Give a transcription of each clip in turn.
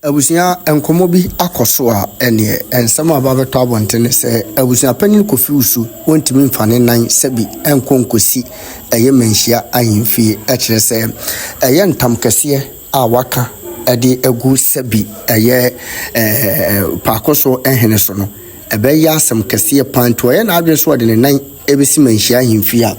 Abusia enkomo bi akoso a ene ensema aba beto abontene se abusia panyin kofi usu wontimi mfane nan sebi enkonkosi eye Manhyia ahemfie e kire se eye ntam kese a waka ede egu sebi eye Pakoso Hene so no ebe ya asem kese panto eye na adwe so de ne nan ebesi Manhyia ahemfie a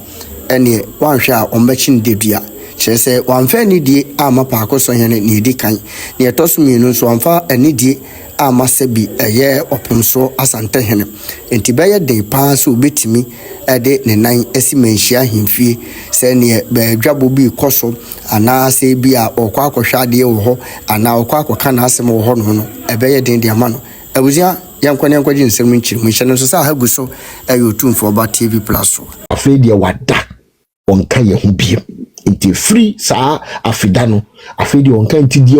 ene wanhwe a ombekyin dedua chese wanfa ni die ama Pakoso Hene ni di kan ne etosumi no so wanfa ani die ama sebi eye opemso asante Hene enti beye den pa so betimi ede ne nan esi Manhyia ahemfie se ne be dwabo bi koso ana se bi a okwa akohwa de wo ho ana okwa akoka na asem wo ho no ebeye den de ama no abuzia yankwane yankwaji nsem nchiri mu hye no so sa hagu so ayotumfo ba TV Plus so afredi e wada onka ye ho biem enti free sa afida no afredi onka enti die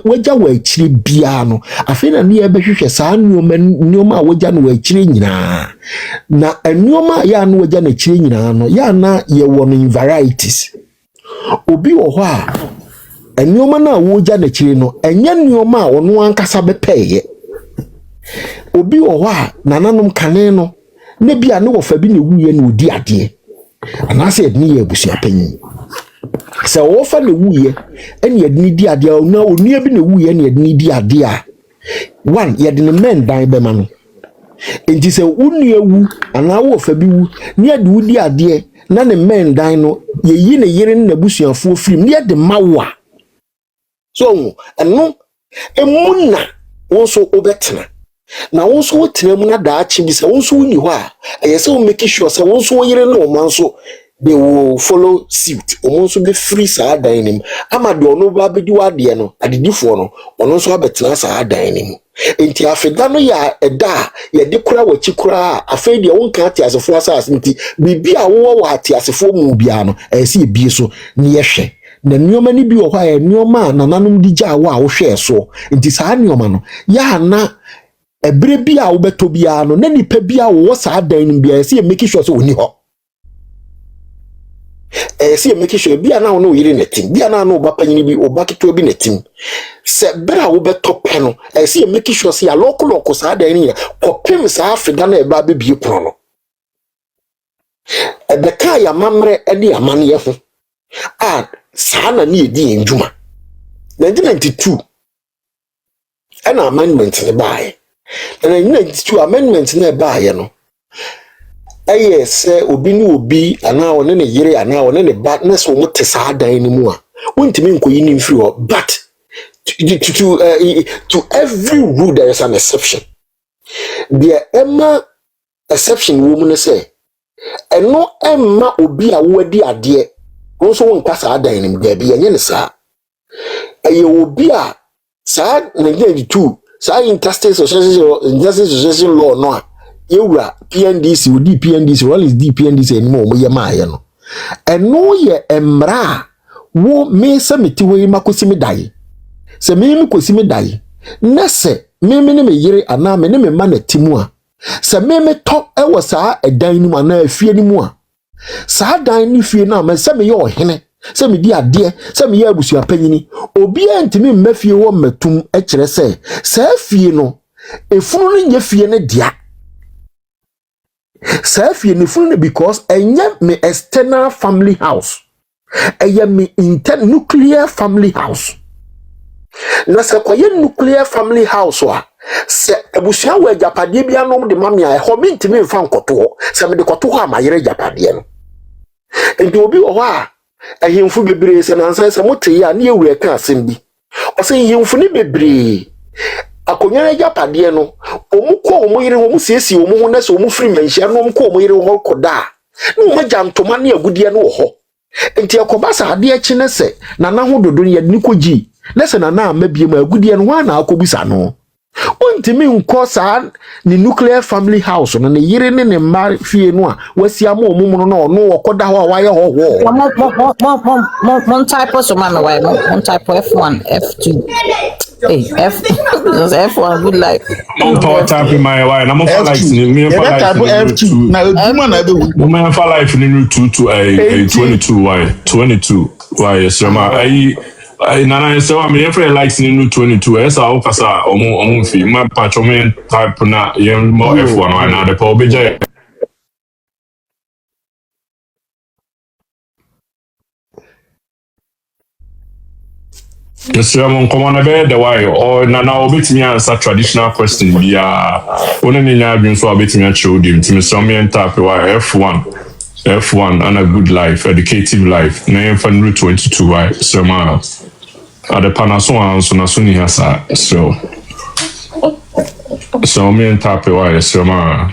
waja wa akire bia no afena ne ebehwehwe sa nneoma a waja no wa akire nyina na nneoma ya no waja na akire nyina no ya na ye won in varieties obi wo ho a nneoma na waja na akire no enye nneoma a ono ankasa bepeye obi wo ho a nananom kane no ne bia ne wo fa bi ne wuye na odi ade anase edni ye AbusuaPanyin se wo fa ne wuye ene edni di ade na onua bi ne wuye ne edni di ade a one ye de ne men dan be ma no enti se onua wu ana wo fa bi wu ne de udi ade na ne men dan no ye yi ne yire ne abusuafo firim ne de mawa so eno emuna wo so obetena na wonso wotre mu na daachi bi se wonso wuni ho a eyese wo make sure se wonso wo yire no manso they will follow suit omonso be free sa dan nim ama de ono ba bedi wade no adedifo no ono so abetena sa dan nim enti afeda no ya eda ye de kura wachi kura afedi e wonka ati asefo asase nti bibi a wo wa ati asefo mu bia no eyese ebie so ne yehwe na nneoma ni bi wo ha nneoma nananom di gya wo a wo hwe so enti sa nneoma no ya na ebre bia wo beto bia no na nipa bia wo sa dan nim bia eyese make sure so oni ho see make sure bia na no yire netim bia na no ba panyin bi obaketo bi netim se bra wo beto pe no see make sure say aloko sa dan ni kopem sa afida na e ba be bie kro no e be ka ya mamre e de amane ye ho a sa na ni edi enjuma 1992 ana amendment ne bae na 1992 amendment ne bae no aye se obi ni obi ana wona ne yire ana wona ne ba na so mote sa dan ni mu a wontimi nkoyi ni mfiri ho but to every rule there is an exception the emma exception wo mu ne se eno emma obi a wadi ade wonso wonka sa dan ni mu da bi yenye ne sa aye obi a sa 1992 sa interstate social law no a yewura PNDC odi PNDC what is DPNDC anymore mo yemaye no eno ye emra wo me se meti wo makosi me dai se me kosi me dai na se me ne me yire ana me ne me ma na timu a se me to ewo saa edan ni mu ana afie ni mu a saa dan ni fie na me se me ye ohene se me di ade se me ye AbusuaPanyin obi antimi mmafie wo matum e kire se saa fie no efunu no nye fie ne dia Safi ni funu because enye me external family house eye me nuclear family house na se kwaye nuclear family house wa se abusua wa japade bia no de mame a ho me ntimi mfa nkoto ho se me de koto ho amayere japade no enti obi wo ho a ahemfu bebre se nansa se mote ya na ewura ka asem bi o se ahemfu ni bebre akonyaa japade no omuko omuyire ho musiesi omu ho na se omu free Manhyia no omuko omuyire ho koda na mo jantoma na agudie no ho enti akoba sa ade achi na se na na ho dodo ya ni koji na se na na amabie ma agudie no wa na akobisa no ontimi nko sa ni nuclear family house no ne yire ne mma fie no a wasia ma omu no no okoda ho a waye ho mon type so man why mon type F1 F2 hey F1 good like power type in my why na mo for life ni me for life F2 na eduma na be mo me for life ni 2 to 22 why 22 why yes ma ai Nana so I mean every likes in 22 esa o kasa omo fi ma patch omo type na yen more F1 right now the power beja yes I'm come on be the why or na obet me answer traditional question bia one ni nya adwin so obet me acho dim timi so me type why F1 and a good life educative life na yen fan route 22 why so ma at the Panasonic so na so ni hasa so me type why so ma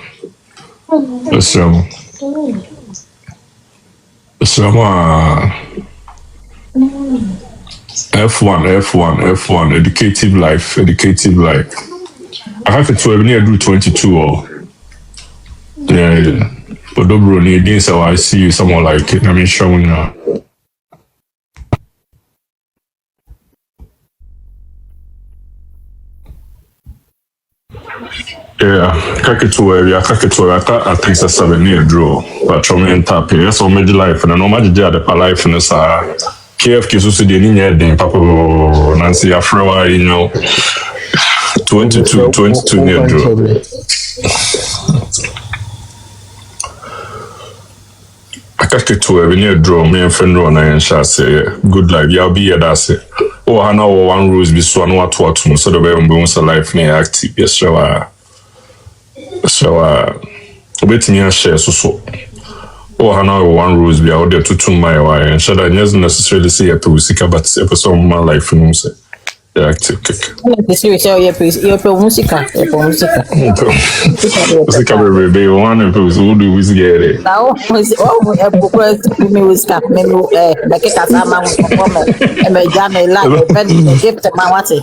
so F1 educative life I have to near do 22 or yeah but dobro ni again so I see you someone like it I mean showing yeah kakituwa I think that's 7 year draw but from in tap here so made life and no matter the life in this KFK so the ni nyɛ papa Nancy Afrawa you know 22 near draw kakituwa near draw me and friend run and shall say good life y'all be here that's it oh I know one rules be so no what so the way we life near active yes so wait me and share so oh I know one rules be out there to my way and should I doesn't necessarily say a music but episode of my life you know say active kick The series your music baby one of those who do we get it now was music make it as I'm a jam like gift my what you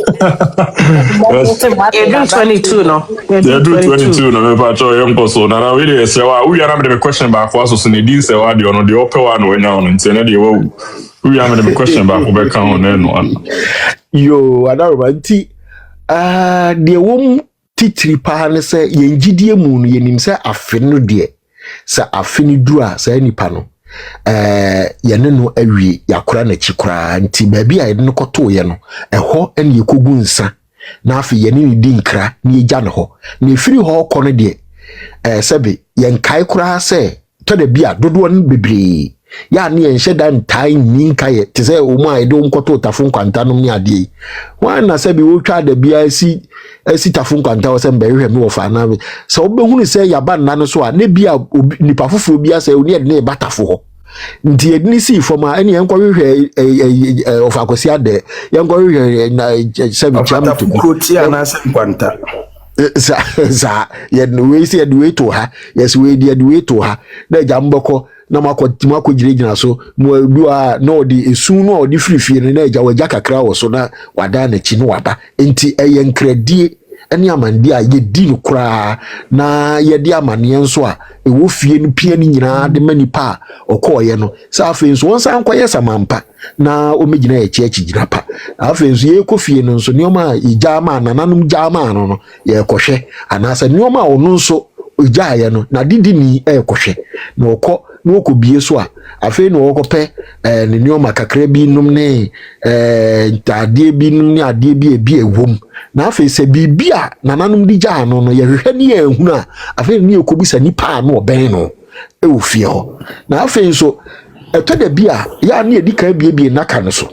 do 22 no you do 22 no me pa cho yam koso na really say wa we are the question back for so ne din say wa de ono de ope wa no nya ono nti na de wo we are the question back we can on no yo adarba nti de wom titiri pa ne se yengidie mu no yenim se afe no de se afe ni dura se nipa no yene no awie yakora na chikora nti ba bia yene no koto ye no eho ene yekogu nsa na afe yene ni di nkra ni egya ne ho na efiri ho kono de sebe yenkai kora se to de bia dodo no bebre ya ne yenhye dan tai ninka ye te se o mu a de nkoto tafo kwanta no ni ade wa na se bi wo twa da bia si tafo kwanta wo se mbehwe me wo fa na se wo behunu se yaba nna no so a ne bia nipa foforo bia se oni ede ne batafo ho nti edini si foma ene enko hwehwe of akosi ade yenko hwehwe na se bi cham to koti ana se kwanta za ye no we se de we to ha yes we de we to ha na jamboko na mako girejina so mo bia na odi esu no odi frifie na eja waja kakra wo so na wada na chi no waba enti eye nkradie ene amande a ye di no kura na ye di amane nso a ewo fie no pia ni nyina de manipa okoye no sa afi nso won san kwaye samampa na o megina ye chi gira pa afi nso ye ko fie no nso nioma ijama nananum jama no ye kohwe anasa nioma ono nso ijaya no na didi ni kohwe na okọ no ko bie so a afi no okope ne nioma kakra bi num ne ade bi num ne ade bi ewom na afi se bibia nananum di ja no ye hwehwe ne ehunu a afi ne ekobisa nipa no oben no ofie ho na afi so etoda bia ya ne edika bie naka no so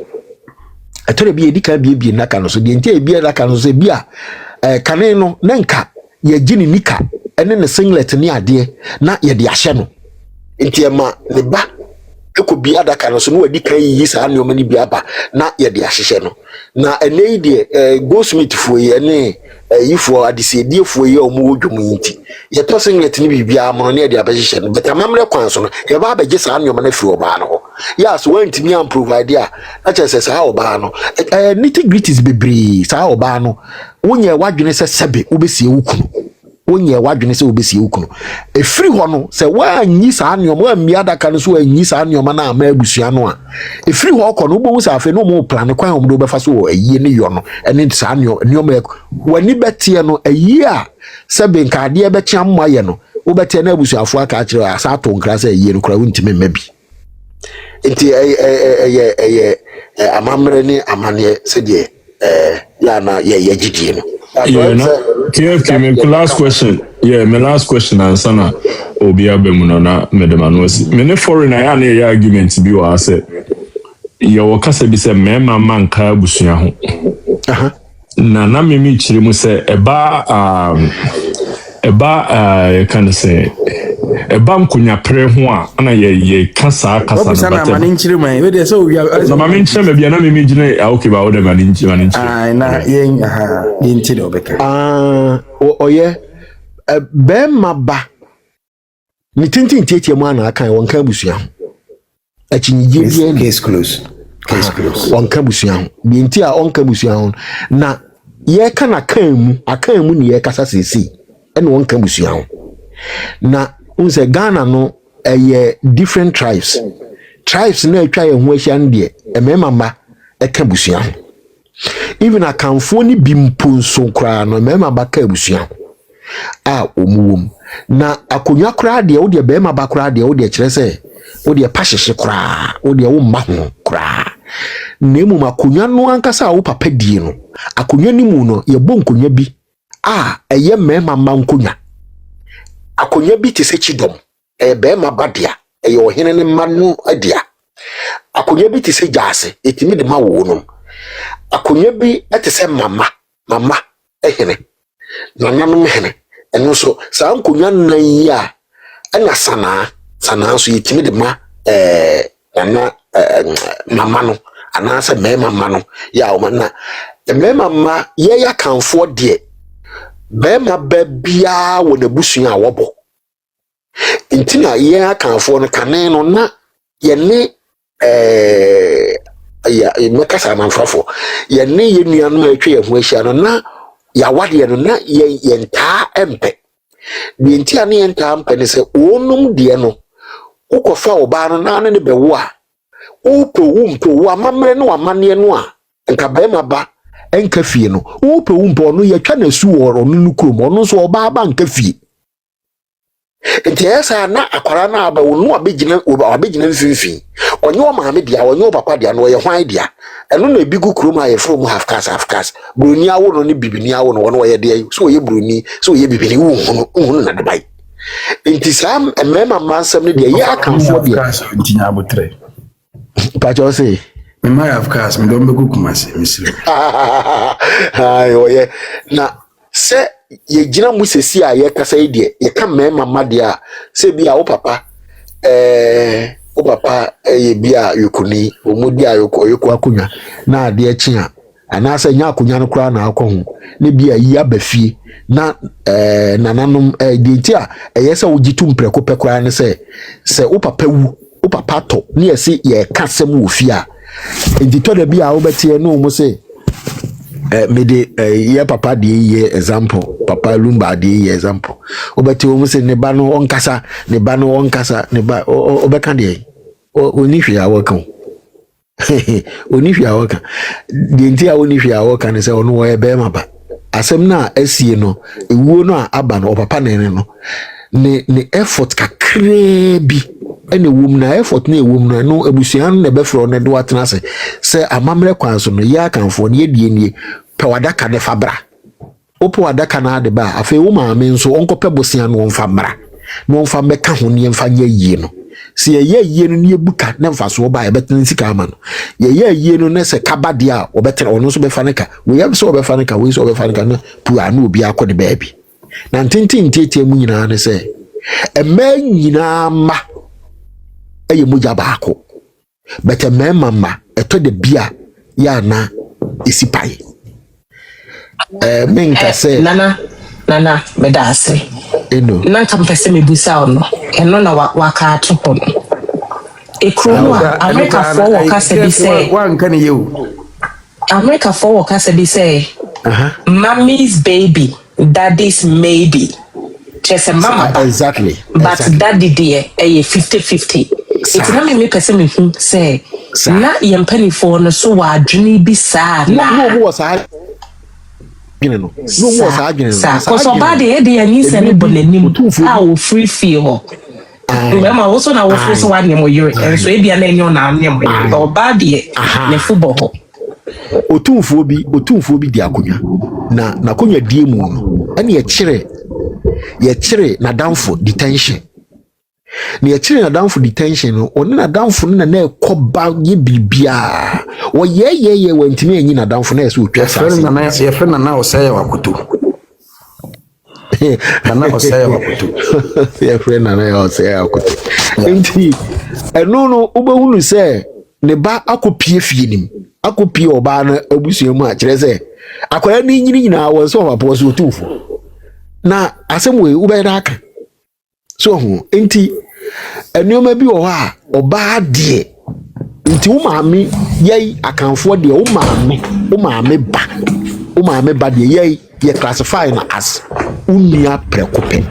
etoda bia edika bie naka no so de ntia bia naka no so bia kane no na nka ye gini nika ene ne singlet ni ade na ye de ahye no ntia ma ne ba ekobi adaka no so no wadi kan yi saa ne omani bia ba na ye de ahye no na ene yi de goldsmith fo ye ne yifo adise fo ye omo wodwum yinti ye to singlet ni bibia mo ne de abehye no but amamre kwan so no ye ba abegye saa ne omana fi oba no ya so wanti mi am provide a chese saa oba no nitty gritties bebre saa oba no wonye wadwene se sebe obesie wukunu wonye wadwene se obesie wukunu efiri ho no se wanyi saa ne omo ammi adaka no so wanyi saa ne omo na ama abusua no a efiri ho kɔ no bo wusa afi no mo plan kwan omo do befa so wo ayie ne yo no ene saa ne omo wani betie no ayie a sebe nka ade bekyam maye no wo betie na abusuafo aka akire asa to nkra se ayie no kra wontime mabi Inti amamre ni amane se de ya na ye gidie no. Yeah, no. KFK, my last question. Yeah, my last question answer na obi abemu na medemanosi. Me ne foreign I na ya argument bi wa say you kasa bi say mema man ka abusua ho. Na me chire mu say eba can say eba nkonya pre ho a na ye kasa na mani nchire man we dey so we are na mama nchire me bia na me gine okay ba wo de mani nchire na ye nchire obeka oye be maba ni tintin tietie mu ana aka won ka abusua ho achinyije bi case close won ka abusua ho bi nti a on ka abusua ho na ye ka na akan mu ni ye kasa sesi ene won ka abusua ho na unse Ghana no different tribes na atwa ye ho ahia nde emema eka busua ho even akanfo ni bimponso kra no emema ba ka busua a omuwom na akonya kra de wo de bema ba kra de wo de kire se wo de pahyehye kra wo de wo mma ho kra nemu makonya no ankasa wo papa die no akonya ni mu no ye bo nkonya bi eye mema mankonya akonya bi te se chidom be ma badia yo hene ne manu adia akonya bi te se jase etimi de ma wo no akonya bi ete se mama hene nananum hene eno so sa ankonya nan yi a ana sana so etimi de ma mama no ana se me mama no ya o na me mama ye ya kanfo de be ma ba bia wo na busua wobo intina ye akanfo no kane no na ye ne mekasa manfafo ye ne ye nuanom atwe ye ho ahia no na ya wade no na ye ntaa empe bi ntia ne ntaa empe ne se wonum de no ukofa oba no na ne be wo a wo amamre no amane no a nka ba ma ba enka fie no wo no ye twa na su woro no nukrom ono so oba ba nka fie enti esa na akwara na aba wonu abegina mfimfin onye o maame dia onye o papa dia no ye hwan dia eno na ebigu krom aye from half caste bruni awo no ne bibini awo no wono ye dia so ye bruni so ye bibini wu hunu na debai enti sam emema mansam ne dia ye akanfo dia ntinya abotre pacho say my of course me don be kumase misiri ayo ye na se ye gina mu sesi a ye kasa yi de ye ka mema made a se bia wo papa ye bia yokuni omodi a yoko akonya na ade achi a ana se nya akonya no kra na akọ ho ne bia yi abafie na nananom de ti a ye se wo gitu mpreko pekra ne se wo papa wu wo papa to ne ye se ye kasem wo fie a edito da bia wo betie no mo se me de ye papa de ye example papa lumba de ye example obeti o mse ne ba no onkasa ne ba obeka de oni hwe awokan oni hwe awokan de nti a oni hwe awokan ne se ono wo ebe ma ba asem na asie no ewuo no a aba no papa ne no ne effort kakre bi ene wom na effort na ewom na no abusuan na be fro ne do atena se amamre kwanso no ya kanfo ne die pewadaka ne fabra opo wadaka na de ba afi wo maame nso onkope bosia no mfa mra no mfa meka ho ne mfa nya yie no se ye yie no ne buka ne mfa so ba e betin sika ama no ye yie no ne se kabade a obetere ono so be faneka we yam so be faneka we so be faneka no pu anu obi akode baabi na ntintin tietie mu nyina ne se ema nyina ma eye moja baako bete mema eto de bia ya na esipai menka se nana medase eno na kampese mebusa ono eno na waka ato no ekru a America for waka se bi se wan kan yewu America for waka se bi se mommy's baby daddy's maybe just mama exactly but daddy dear 50-50 it's not me person me say na yempani for no so wa adwene bi sa na no was I no was I so bad e dey ani se ne bonanim a wo free feel ho Remember also na wo so one name yere enso e bia na enyo na name o ba de ne football otumfuo bi di akonya na akonya die mu no ene ye kire na danfo detention na ye kire na danfo detention no oni na danfo no na ekoba ye bibia wo ye wantimi anyi na danfo na yeso otwa sa ye friend na o say wakutu na o say wakutu ye friend na o say wakutu enti eno no ubehunu se ne ba akopie fie nim akopie oba na abusua mu a kire se akwara ni nyina wo so papa so otufo na asemwe ubeda aka so ho enti enioma bi wo ha oba de nti wo maame yei akanfo de wo maame ba de yei ye classify na as unia prekope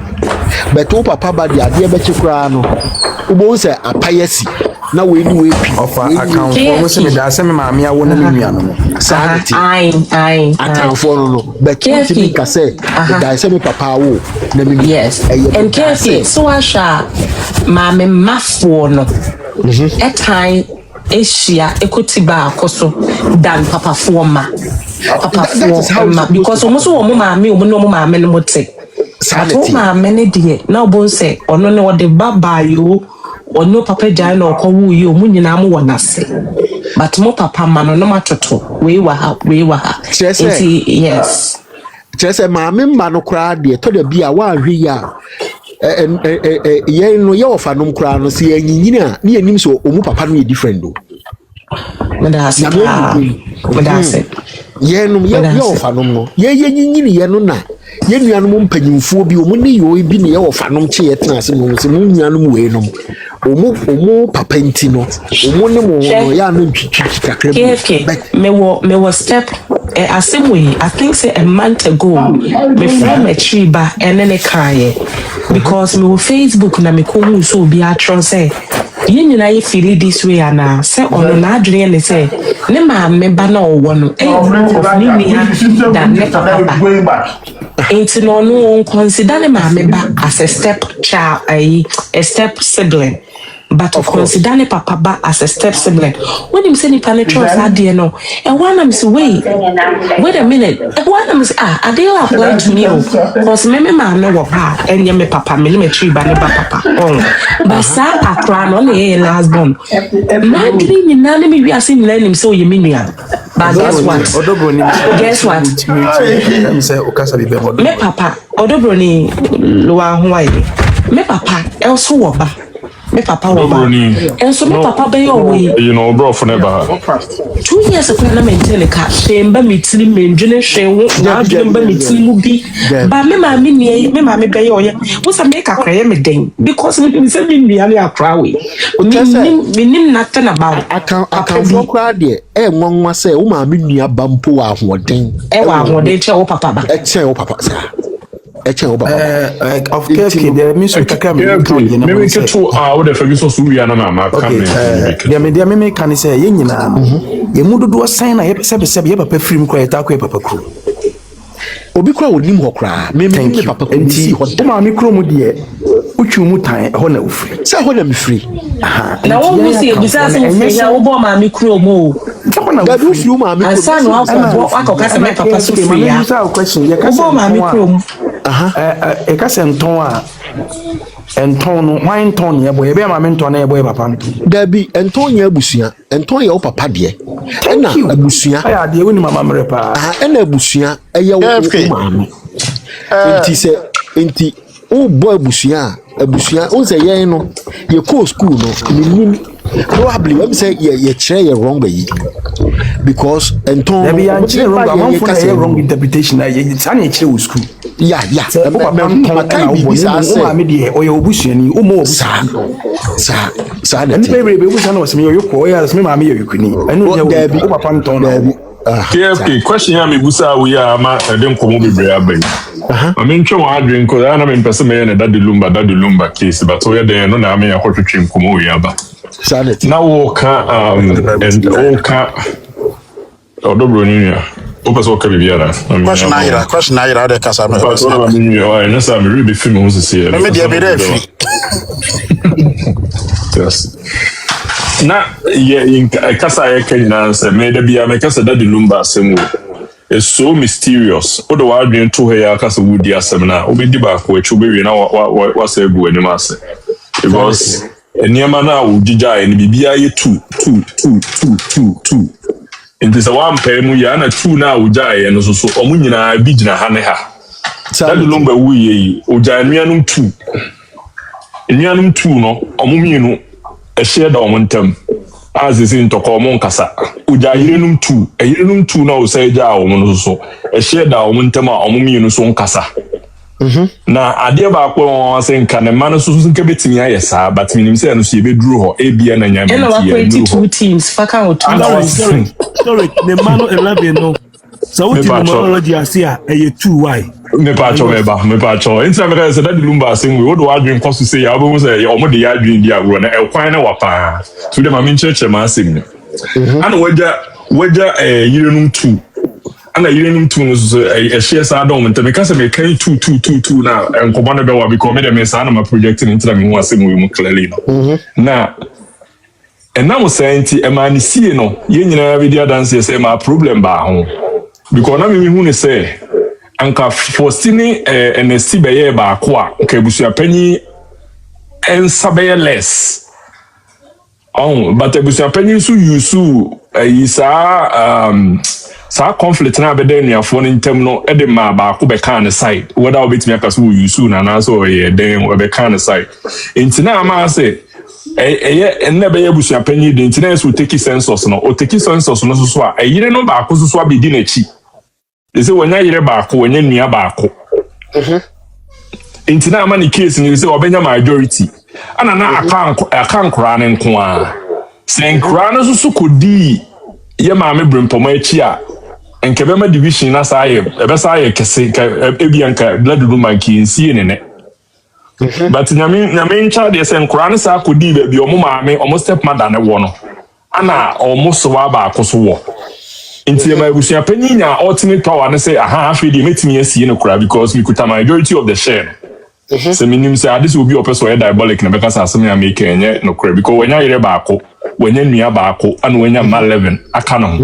but wo papa ba de ade be chekura no wo se apayesi na we ni we pi ofa akanfo mo se me da se me maame awo na me nua no sanity ai akanfo no but you ka say da se me papa wo na me yes and careful so asha maame mafo no etai Asia ekotiba akoso dan papa forma because almost wo maame no maame no mote sanity maame ne de na obo se ono ne wo de baba yo ono papa jai na okowu yi omu nyina mo wonase but mo papa ma no matoto we wa ha yes chese maame ma no kra de to da bia wa hwe ya ye no ye ofa no kra no se anyinyina ne anim so omu papa no ye different do madase ye no ye ofa no ye nyinyini ye no na ye nuanom mpanyimfuo bi omu ne yo bi ne ye ofa no che ye tena se no se mu nuanom we no omu papa nti no omu ne mo no ya no ntwitwi kakra me wo step assembly I think say a month ago me from a tree ba ene kaye because me Facebook na me ko hu so bi atro say ye nyina ye feel this way ana say ono na adwene ne say ne ma me ba na owo no ni ha da ne papa ain't no consider ne ma me ba as a step child a step sibling but of consider ne papa ba as a step sibling when him say ni penetrate adie no and one am say wait a minute one am say are they apply to me because me ma no wo pa enye me papa me me tree ba ne ba papa but sa akra no le last born madri ni na ne me wi ase ni nim say o ye me nua but guess what me papa odobroni lo wa ho aye me papa also wo ba me papa wo ba enso me papa be yo we you know bro for never 2 years ago na maintain ka shemba mitili menjune shewo na adwemba mitili mu bi ba me ma me be yo ye wo sa me ka kraye me den because me say me nua na akra we nim na ten about aka fo kra de nwanwa say wo ma me nua ba mpo wa ahoden wa ahoden che wo papa ba che wo papa sa of KFK there means we can maybe get to what the fuck so we are na ma come there me can say ye nyina ye mu dodo sign na ye pese ye papa film kra eta kwa papa kro obi kra wonim ho kra me papa kro si ho ma me kro mu de utwu mu tan ho na ufri say ho na me free na wo mu si ebisa so free ya wo bo ma me kro mu da do free ma me kro asa no akọ ka me papa so free ya wo bo ma me kro mu e ka se nton a enton no wine ton ye boy e be ma me nton na ye boy papa nton da bi enton ye abusua enton ye wo papa de na abusua aya de woni mama mre pa na abusua ye wo mama enti o boy abusua o say ye no ye ko school no ni probably let me say ye chere ye wrong by because enton there be a wrong amount for a wrong interpretation na ye tani chere school yeah my time be this as o ma me de o ye obusuani o mo sa na ni be obusuani o se me yo ko ya se me ma me yo kuni enu je o papa nton na KFK question ya me busa we ya ma den komo bebre abai I mean twa wa adwen ko na me pese me na dadu lumba case but o ya den no na me ya hotwetwe komo we aba sanity na wo ka and o ka odobro ni ya Opa so kabi biara. Question ayira de kasa me. But what about me? Oh, and so I'm really film who see. Me dey be there free. Yes. Na in kasa Ayeka nyina say me da bia me kasa da de lumba asem wo. It's so mysterious. Odo wa adwen to he ya kasa wudi asem na obedi ba ko echu be wi na wa say gu anim ase. Because eniema na ugija eni bibia ye 2. Nti sɛ wampɛ mu ya na 2 na ugya ye no so ɔmo nyinaa bi gyina ha ne ha. Da de lumba wu ye yi ugya nuanum 2. Nuanum 2 no ɔmo mienu ɛhyɛ da ɔmo ntam. Azisi ntɔkɔ ɔmo nkasa. Ugya yerenum 2, yerenum 2 na ɔsɛ gya ɔmo no so ɛhyɛ da ɔmo ntam a ɔmo mienu so nkasa. Na adeɛ baako wɔn sɛ nka ne ma no so nka betimi ayɛ saa but minim sɛ no so ye beduru hɔ ebia na nya ɛna wakɔɛti 2 teams faka o 2 sorry ne ma no 11 no so what numerology ase a ɛyɛ 2 why me pa cho intra me ka say that lumba asem we wodo adwen koso say ya obo say omo de ya adwen di agro na ekwan na wapa so dem amin church ma asem ni ana waja yerenum 2 ana yerenum 2 no so ehye sa adom ntem me ka say me kan 2 na enkomo na be wa because me dem say na ma project ni intra me ho asem we mu clearly no na enam senti e ma ni sie no ye nyina bi dia dance say ma problem ba ho because na me hu ne say anka Faustine NSC beye ba ko a nka AbusuaPanyin ensa beye less but AbusuaPanyin so yusu sa conflict na be den nuafo no ntem no e de ma ba ko be kan side whether obetimi aka so yusu na na so ye den we be kan side intina ma say enne beye AbusuaPanyin de intina so take census no o take census no so a yire no ba ko so abi di na chi. They say when you back when you near back. Intina many case and you say obenya majority. And I can't crown and kwa. Saying crown so could di ye mammy bring pomachia and Kabema division as I Ebesaya Ebianca blood monkey in seeing in it. But in your main child, they say crown is I could be your mamma almost stepmother than a one. Anna almost waba koso. Inti my AbusuaPanyin na ultimate power na say aha afre dey metimi asie no kura because we could have majority of the share. So minim say this will be a person diabolic na because asem ya make enye no kura because when ya yere baako when ya nua baako and when ya ma 11 aka no.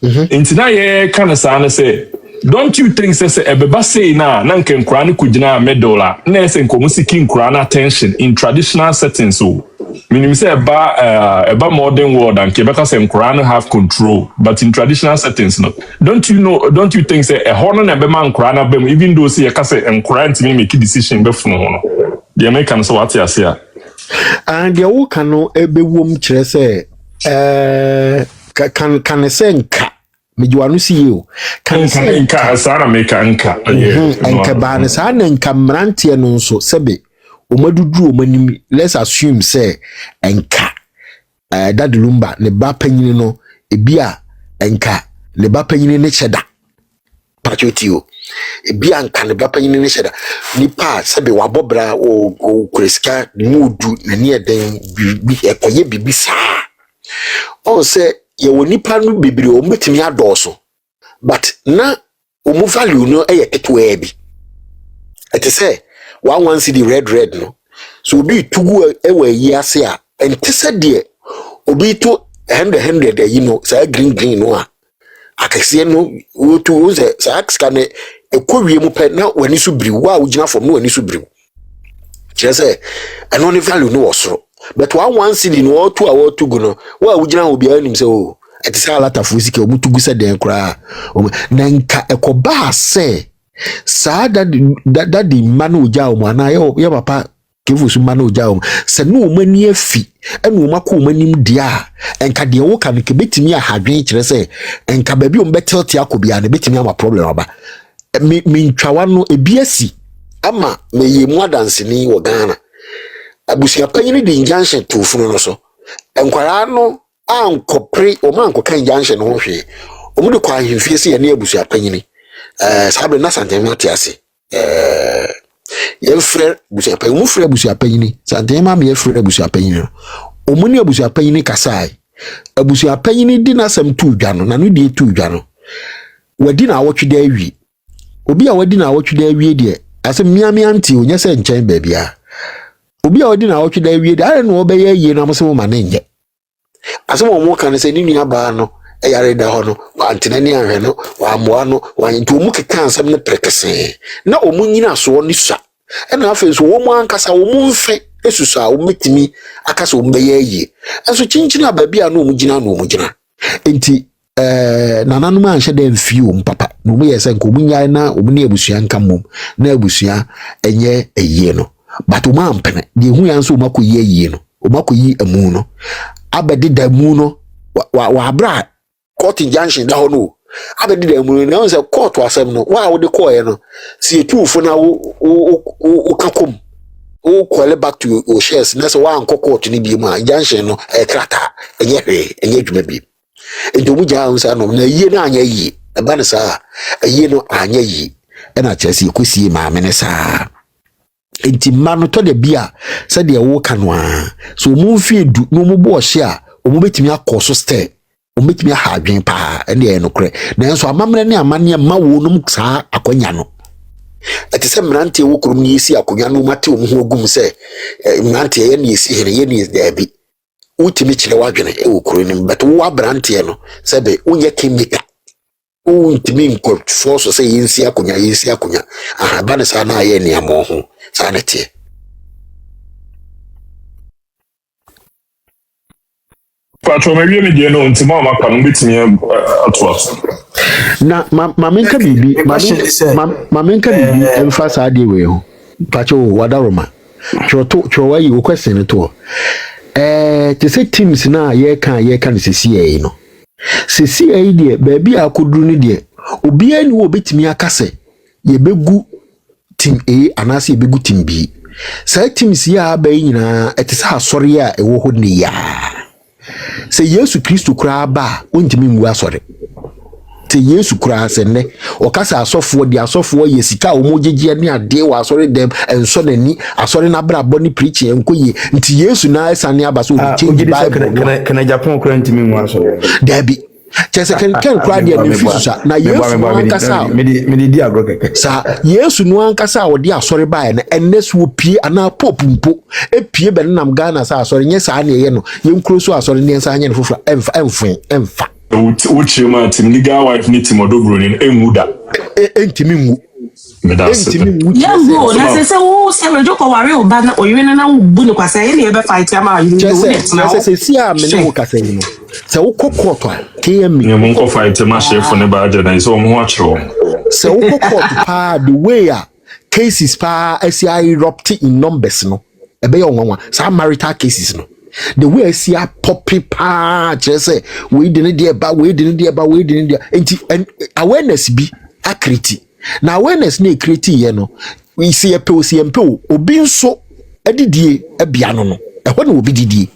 Inti na ye kan sa na say don't you think say ebeba say na nka nkura ne kugina middle la na say nkomu siki nkura na attention in traditional settings so meaning say eba modern world and Quebec say nkura have control but in traditional settings no don't you think say a hono na be man nkura na bem even though say ka say nkura ntimi make decision be funu ho no the American so what you say and the wo kan no ebewom kire say kan say nka mejiwanu si yo kan nka sana make nka nka ba ne sa na nka mrantie no nso sebe omadudu omanim let's assume say enka that lumba ne ba panyin no ebia enka ne ba panyin ne cheda patio ebia enka ne ba panyin ne cheda nipa sebe wabobra o kreska mudu na ne eden bi ekoye bibi sa on say ye wonipa no bibiri o metimi adoso but na o mu value no eye ketwe bi ete say one see the red no so obi tugu ewe yi ase a ente se de obi to 100 you know say green no a akese no wo to say ask kan ekowie mu pe na wani so biri wa ugina fom no wani so biri kire say eno ne value no osoro but one see the no to a to go no wa ugina obi anim say oh ete say alata fusike omutugu se den kra na nka ekoba say sa that the man uja o mana ya papa kevu su man uja o se no mani afi enu mako manim dia enka de wo kan ke betimi ahadwen kire se enka ba bi o betelti akobia na betimi ama problem aba mi ntwawa no ebiasi ama me ye mu adanse ni wo Ghana AbusuaPanyin di injunction to funu no so enkwara no ankopre o man ko kan injunction no hwe o mu de kwa ahemfie se ye na AbusuaPanyin sabe na santema tiase yefre AbusuaPanyin mu fre AbusuaPanyin santema me yefre AbusuaPanyin omuni AbusuaPanyin kasai AbusuaPanyin di na sam tu dwa no na no di tu dwa no wadi na awotwe da awi obi a wadi na awotwe da awi de asem miami anti onya se nchen baabia obi a wadi na awotwe da awi de are no obeye yie na mo ma ne nje asem omo kan se ni nua ba no yare da ho no antena ni ahwe no wa moa no wa ntu mu keka ansam ne prekese na omu nyina so ni sua na afa so wo mu ankasa wo mu mfe esusa wo metimi akasa wo mbeye yie enso chinchina baabia no omu gina no omu gina enti nananum anhye da mfie wo papa no mu yese nko munya na omu ne abusua nkamom na abusua enye eyie no but o ma mpene de hu ya nso o makoyi eyie no o makoyi amu no abedi da mu no wa abra court injunction da ho no abedi da mu no say court asem no wa wo de call no si etufo na wo kakom o call back to your shares na so wa anko court ni bi mu injunction no krata enye dwuma bi ento mu ja unsa no na yie na anya yie eba ne sa yie no anya yie na chesi ekosie ma me sa enti manu to de bia se de wo kanwa so mu mfie du no mu bo hye a o mu betimi akoso stay o betimi ha adwen pa ene no kre na enso amamre ne amane ma wo no saa akonya no ati se mrante wo krum ni isi akonya no mate o mu ho ogum se mrante ye ne isi here ye ne dabi utimi kire wadwene e wo kru ni but wo abrante no se be unye kimika untimi nko force se yinsi akonya aha bane sa na ye ne amo ho sanity Patro me wie me die no ntimo maka no betimi atwas na mamenka bibi mamenka bibi emphasize ade we ho patro wadaroma cho yi wo question to te say teams na Ayeka ne sisi no sisi de baabi akoduru ne de obi ani wo betimi akase ye begu team A anase ye begu team B say teams ya ba nyina etisa asori a ewo ho ne ya se Yesu Kristo kura ba ontimi ngu asori te Yesu kura se ne okasa asofo de asofo ye sika o mogegye ne ade wa asori dem enso nani asori na brabo ni preach enkoyi nti Yesu na esane abaso o change Bible kana Japan kura ntimi ngu asori dabi chese ken kura de ne fisusa na Yesu no ankasa me di agro keke sa Yesu no ankasa wo de asori ba na ennes wo pie ana pop mpo epie be nam Ghana sa asori nye sa na ye no ye nkro so asori ne nsa anye no fofo emfa uchi ma tim legal wife ni tim odobro ni enwuda entimi nwu entimi nwu yango na se wo se rejo ko ware o ba na oyire na bu ni kwasa ye na ye be fight ama you know se si a me no kasa yi no se wo kokoto a KM ni mo ko fight ma chef ne ba je na so mo achro se wo kokoto pa the way a cases pa SI erupt in numbers no ebe yo nwanwa sa marital cases no the way I see a poppy pa say we didn't dear ba enti awareness be a criti na awareness na criti ye no we see a mpo obi nso adidie abia no ehɔ na obi didie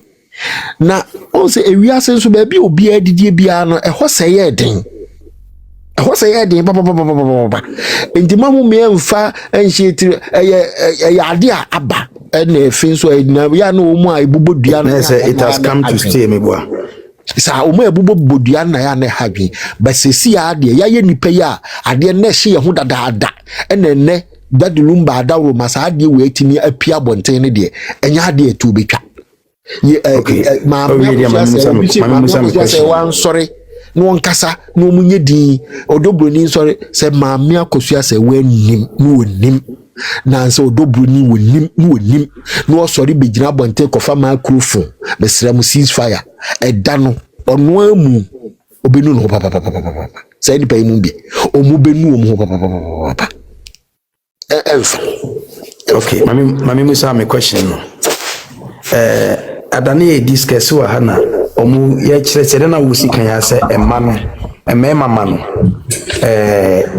na on say ewiase nso ba bi obi adidie bia no ehɔ sɛ yɛ den ba enti mamu me mfa enhyetire ɛyɛ ade a aba ene fin so na ya no mu a ibobodua na it has come to stay me boa sa o mu ibobodua na ya na hadwe basesi ade ya ye nipa ya ade na hye ye ho dadaada ene dadulumba adawro masa ade we timi apia bonten ne de enya ade etu betwa ye ma wan sorry no nkasa no munye din odobroni sorry se maame akosua se wanim no onim na nse odobroni wonim no sorry begina bonte kofa microphone besram ceasefire eda no ono amu obenu no papa say di pay mu bi omu benu omu papa okay mami musa me question no adane discuss wa hana omu ya kyerɛ na wusi kan ya sɛ emma no emma no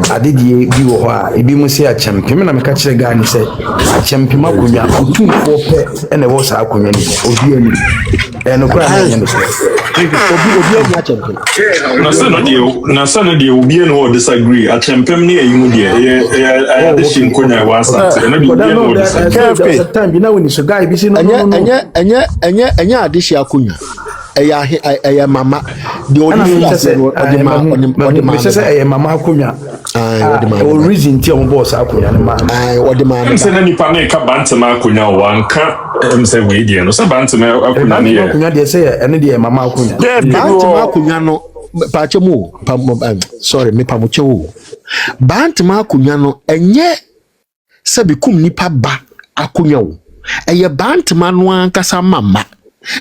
adedie bi wo hɔ a ebi mu se akyempem na meka kyerɛ ga ni sɛ akyempem akonya otumfo pɛ ɛna ɛwɔ saa akonya ni obi ani no kora na nyɛ no so obi akyempem na sɛ die obi no disagree akyempem ne ayi mu die ɛyɛ adehye nkonya wa asante na bi obi no disagree time bi na woni so guy bi si no anya adehye akonya ɛyɛ mama the only say mama akunya o reason ti on boss akunya ne ma ɔde ma say na nipa na ka bantama akunya o anka say we die no say bantama akunya ne ye akunya de say ene de mama akunya bantama akunya no paache mu sorry me pamuche wo bantama akunya no enye sɛ bikum nipa ba akunya wo ɛyɛ bantama no ankasa mama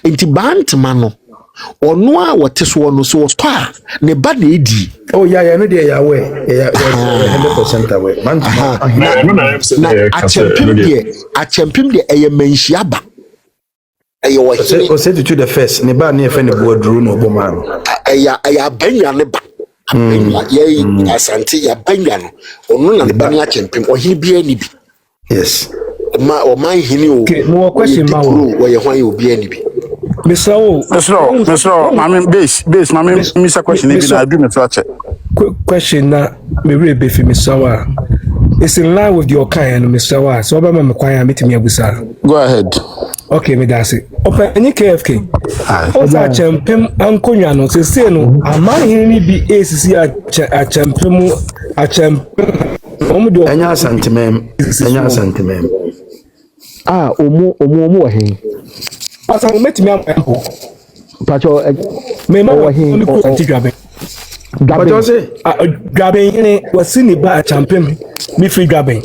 enti bantama no ono a wote so no so twa ne ba na edi oh yeah no dey yawe 100% away bantama achempim de ɛyɛ Manhyia ba ɛyɛ wo hene o say to the first ne ba na efe ne bo aduru no oboma no ɛyɛ abanya ne ba abanya ye asante ya banya no ono na ne ba na achempim ohene bia ni bi yes o man hini o no question ma wo ye hwan ye obi ani bi Mr. Mami base mami Mr. question if I do me to check question na me really be for Mr. It's in line with your kind Mr. So ba me kwan am metimi abusa go ahead okay me that's it open any KFK o sa champem ankonwa no se no amahin ni bi ACC a champem omudo enya sentiment omo wo hen asa mo metimi ampo pacho me ma wo hen Gaben Hene was in the bar champem me free Gaben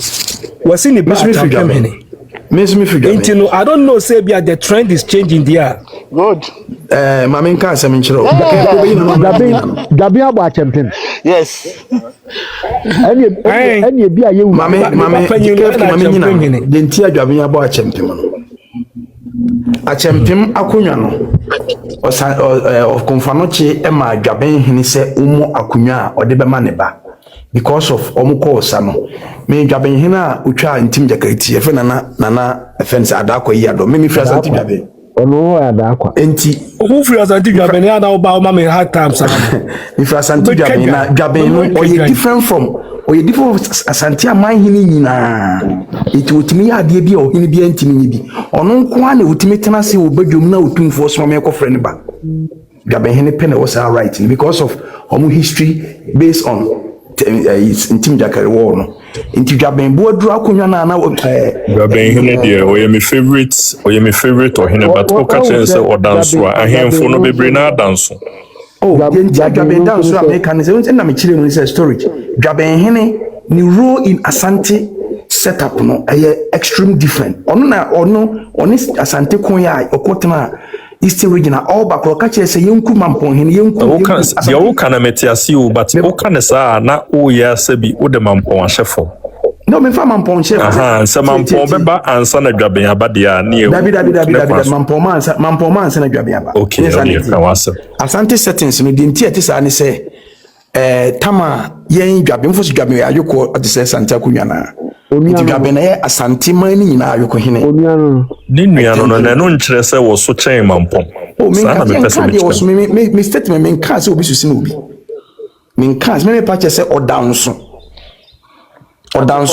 was in the bar champem Hene miss me figure I don't know say be the trend is changing there good mama nka asem nchiro Gaben abo champem yes any bi aye wu mama nyina de ntia Gaben abo champem no achempem akonwa no of konfanoche e ma Gaben Hene se umu akonwa ode be ma ne ba because of omukosa no me Gaben Hene a utwa ntim jakariti efe nana offense adakwa yi ado me free asante Gaben ono adakwa enti who free asante Gaben ya na oba o ma me hard times me free asante Gaben na Gaben no oye different from asante aman Hene nyina eti otimi ya ade bi o Hene bi antimi nyi bi ono nko a na otimi tena se obadwom na otumfo so me ko frɛ ne ba Gaben Hene pen was all right because of omu history based on intim jakari war no inti Gaben bo aduru akonwa na Gaben Hene de o ye my favorite or Hene but o ka chen say o dance wa ahemfo no bebre na dance Gaben dance wa make kan say na me chire no say storage Gaben Hene ni role in Asante setup no extreme different ono Asante kon ya okotena Eastern region all back or catch say yenku mampon Hene yenku ya wo kana metiasi o but o kana sa na o ya sabi o de mampon ahefo no me fa mampon chef se mampon beba ansa na Gaben abade a na e David mampon man ansa na Gaben aba okay ka wasa Asante settings no di ntia ti sa ne say tama yen Gaben fo Gaben ya yoko ati say Santa kunwa na nti Gaben na Asante man ni nyina ayoko Hene ni nua no na no nkyerɛ sɛ wo so kyɛn mampɔn sana me pese me statement me nka sɛ obi susi na obi me nka sɛ me pa kyɛ sɛ odanso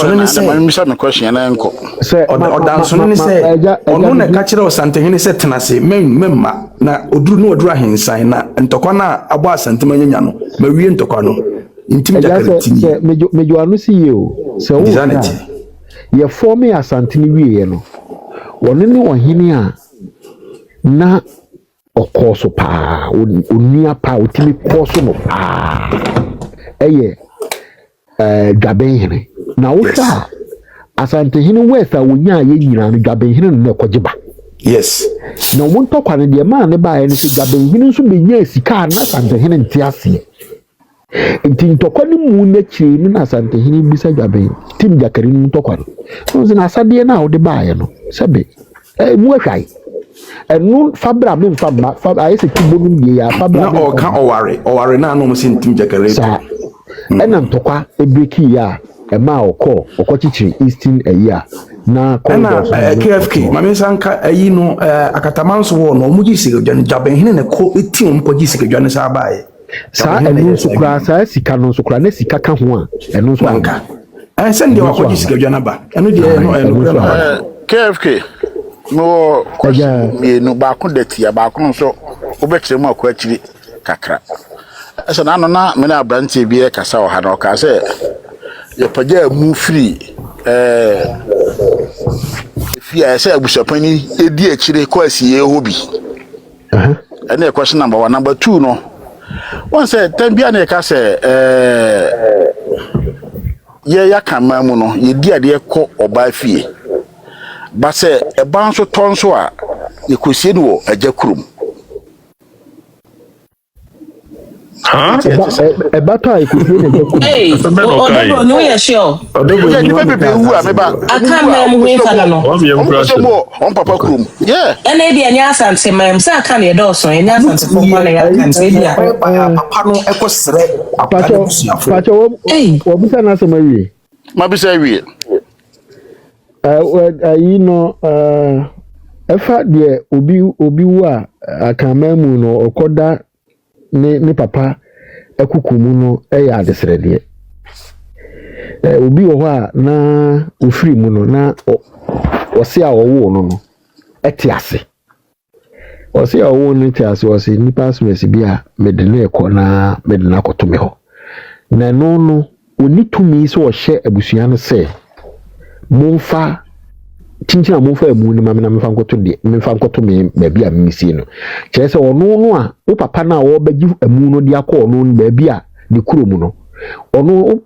no ne sɛ me say me question na enko odanso no ne sɛ ono na ka kyerɛ Asante Hene sɛ tena se memma na oduru ahensan na ntɔkwa na abo Asante manyanya no ma wie ntɔkwa no intim jakariti mejo anu si ye o sɛ wo ye form Asante ni wie no wɔne ne Hene a na okoso pa onua pa otimi koso no pa eye Gaben Hene na wo sa Asante Hene wesa wonya ye nyina no Gaben Hene no ekogiba yes na wo ntokwa ne de ma ne ba ye ne se Gaben Hene nso benya sika na Asante Hene ntiase nti ntokwa ne mu na chiri ni na Asante Hene bisa Gaben tim jakari ni ntokwa no so na asade na wo de ba ye no sebe mu ahwai enu fabra me fabra ayese kibonu ye ya fabra na o ka oware na no sin tim jakare ena ntokwa ebreki ya ema okochichiri Eastern aya na KFK mame sanka ayi no akatamanso wo no omugi sika dwan Gaben Hene ne ko eti ompogi sika dwan sa baaye sa enu sukura sa sika no sukura ne sika ka ho a enu so anka sende wa kogi sika dwan ba enu de KFK no question me no ba ko dati ya ba ko so obekire mu akwachiri kakra ese na no na me na abrante bi e kasa o ha na o ka se ye paja mu free fia se AbusuaPanyin edi akire ko asiye ho bi and the question number 1. Number 2 no one say tambia na ka se ye yakama mu no ye di ade ko oba fie ba se e ban so tonso a ye kosie no wo ajakurum Better I could hey, Odobro, no, yeah, sure. Odobro, you may be who I can't remember who on Papa Krum. Yeah. And maybe any answer, say, ma'am, sir, can you do so? And answer for one, I can say, Papa no ekosre Pacho, hey, what was an answer, Mary? Maybe say we. You know, efa de obi wa akamemu no okoda ne papa ekukumu no eya adesrede obi wo ha na ofiri mu no na wose a owo no etiase wose a owo no etiase wose ni pasmes bi a medene ekọ na medena kotome ho na no oni tumi so wo hye abusua no se momfa tintina mo fa mu ni ma na mfa nkoto de mfa nkoto me baabi a mmisi no kire se ono no a wo papa na wo bagi amu no de akọ ono no baabi a de kuro mu no ono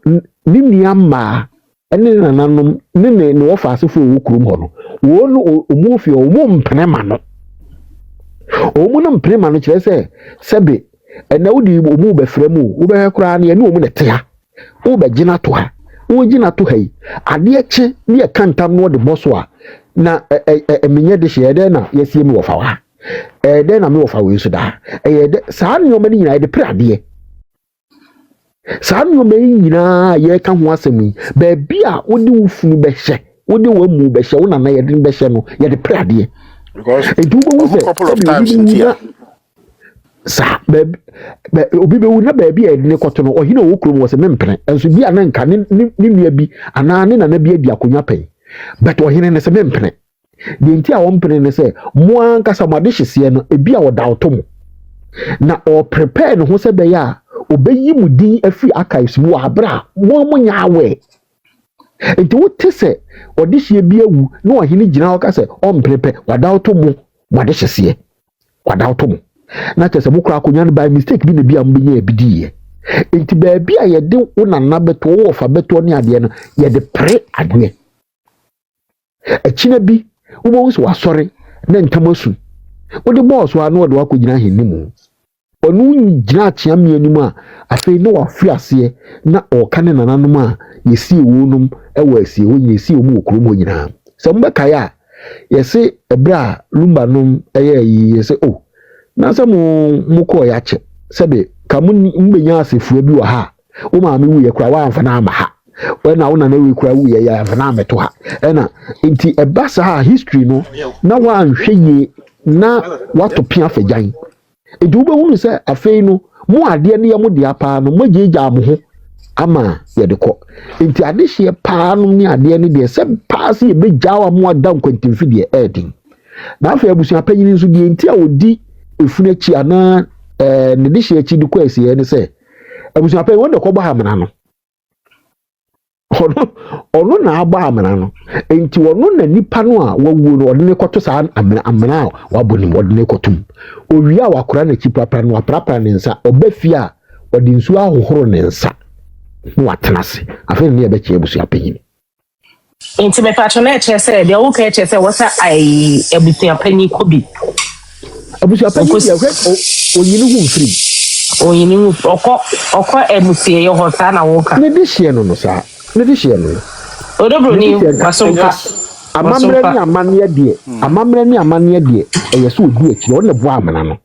ni niama ene nananom ne wo fa asefo wo kuro mu ho no wo no omu fi omu mprema no omu no mprema no kire se sebe ena wo di omu be fremu wo be kura na ene omu ne tea wo be gina to ha wo gina to ha yi ade eche ne kantam no de boso a na menye de hye de na yesie mi wofa wa de na mi wofa we so da de saa nyoma ni nyina de prade saa nyoma ni nyina ye ka ho asemi ba bia wodi wufunu be hye wodi wamu be hye wona na ye de be hye no ye de prade because a couple of times in here sa obi be wuna ba bia de ne koto no ohina wo krom wo se mempene enso bia na nka ne nua bi ana ne na bia di akonwa pen but ohine ne se mempene de nti a wo mpene ne se mo ankasa mo de hyese no ebi a wo da otom na o prepare no ho se be ya obeyi mu din afi akaisu mu abra mo nya awe enti wo tese o de hye bi awu na ohine gina wo ka se o mprepe wada otom mo de hyese wada otom na tese mo kura akonya no by mistake bi na bi am benya ebidiye enti ba bi a ye de wo nana beto wo fa beto ne ade no ye de pre ade echina bi wo so wasori na ntamasu wo de boss wa no de wakogina henimu onu gina atia mianimu a afei no wafi ase na okane nananom a yesi wonum ewa asie wo yesi wo mu okrom ho nyina se mbekaya yesi ebra lumba nom yi yesi o na se mu ko ya che sebe kamu mbenya asefu bi wa ha wo ma me wu ye kura wa amfa na ama ha na wona na we kura wu ye ya amfa na ameto ha na nti ebasa ha history no na wa anhwe ye na watopia fagan edu be hu se afei no mu ade ne ye mu de apa no magyeja mo ho ama ye de ko nti ade hye pa no ni ade ne de se pass ye bejawa mu ada nkwantimfi de edin na afei AbusuaPanyin nso de nti a odi efunachi ana ne de hye chi de ko asie ne se AbusuaPanyin wonde ko ba ha mena no ono na agba amana no enti ono na nipa no a wawu no ode ne koto sa amana wabonim ode ne kotum owia wakora na chipapa no aprapra ne nsa obafia ode nsu ahohoro ne nsa no watenase afa ne be che AbusuaPanyin enti me patro na che se de wo ka che se wasa ai AbusuaPanyin ko bi AbusuaPanyin ya oyini hu mfiri oyini hu okọ emusie yo hosa na wo ka ne de hye no no sa ne de hye no Odobro ni wasompa amamre ni amane de eye so odi akire on ne bo amana no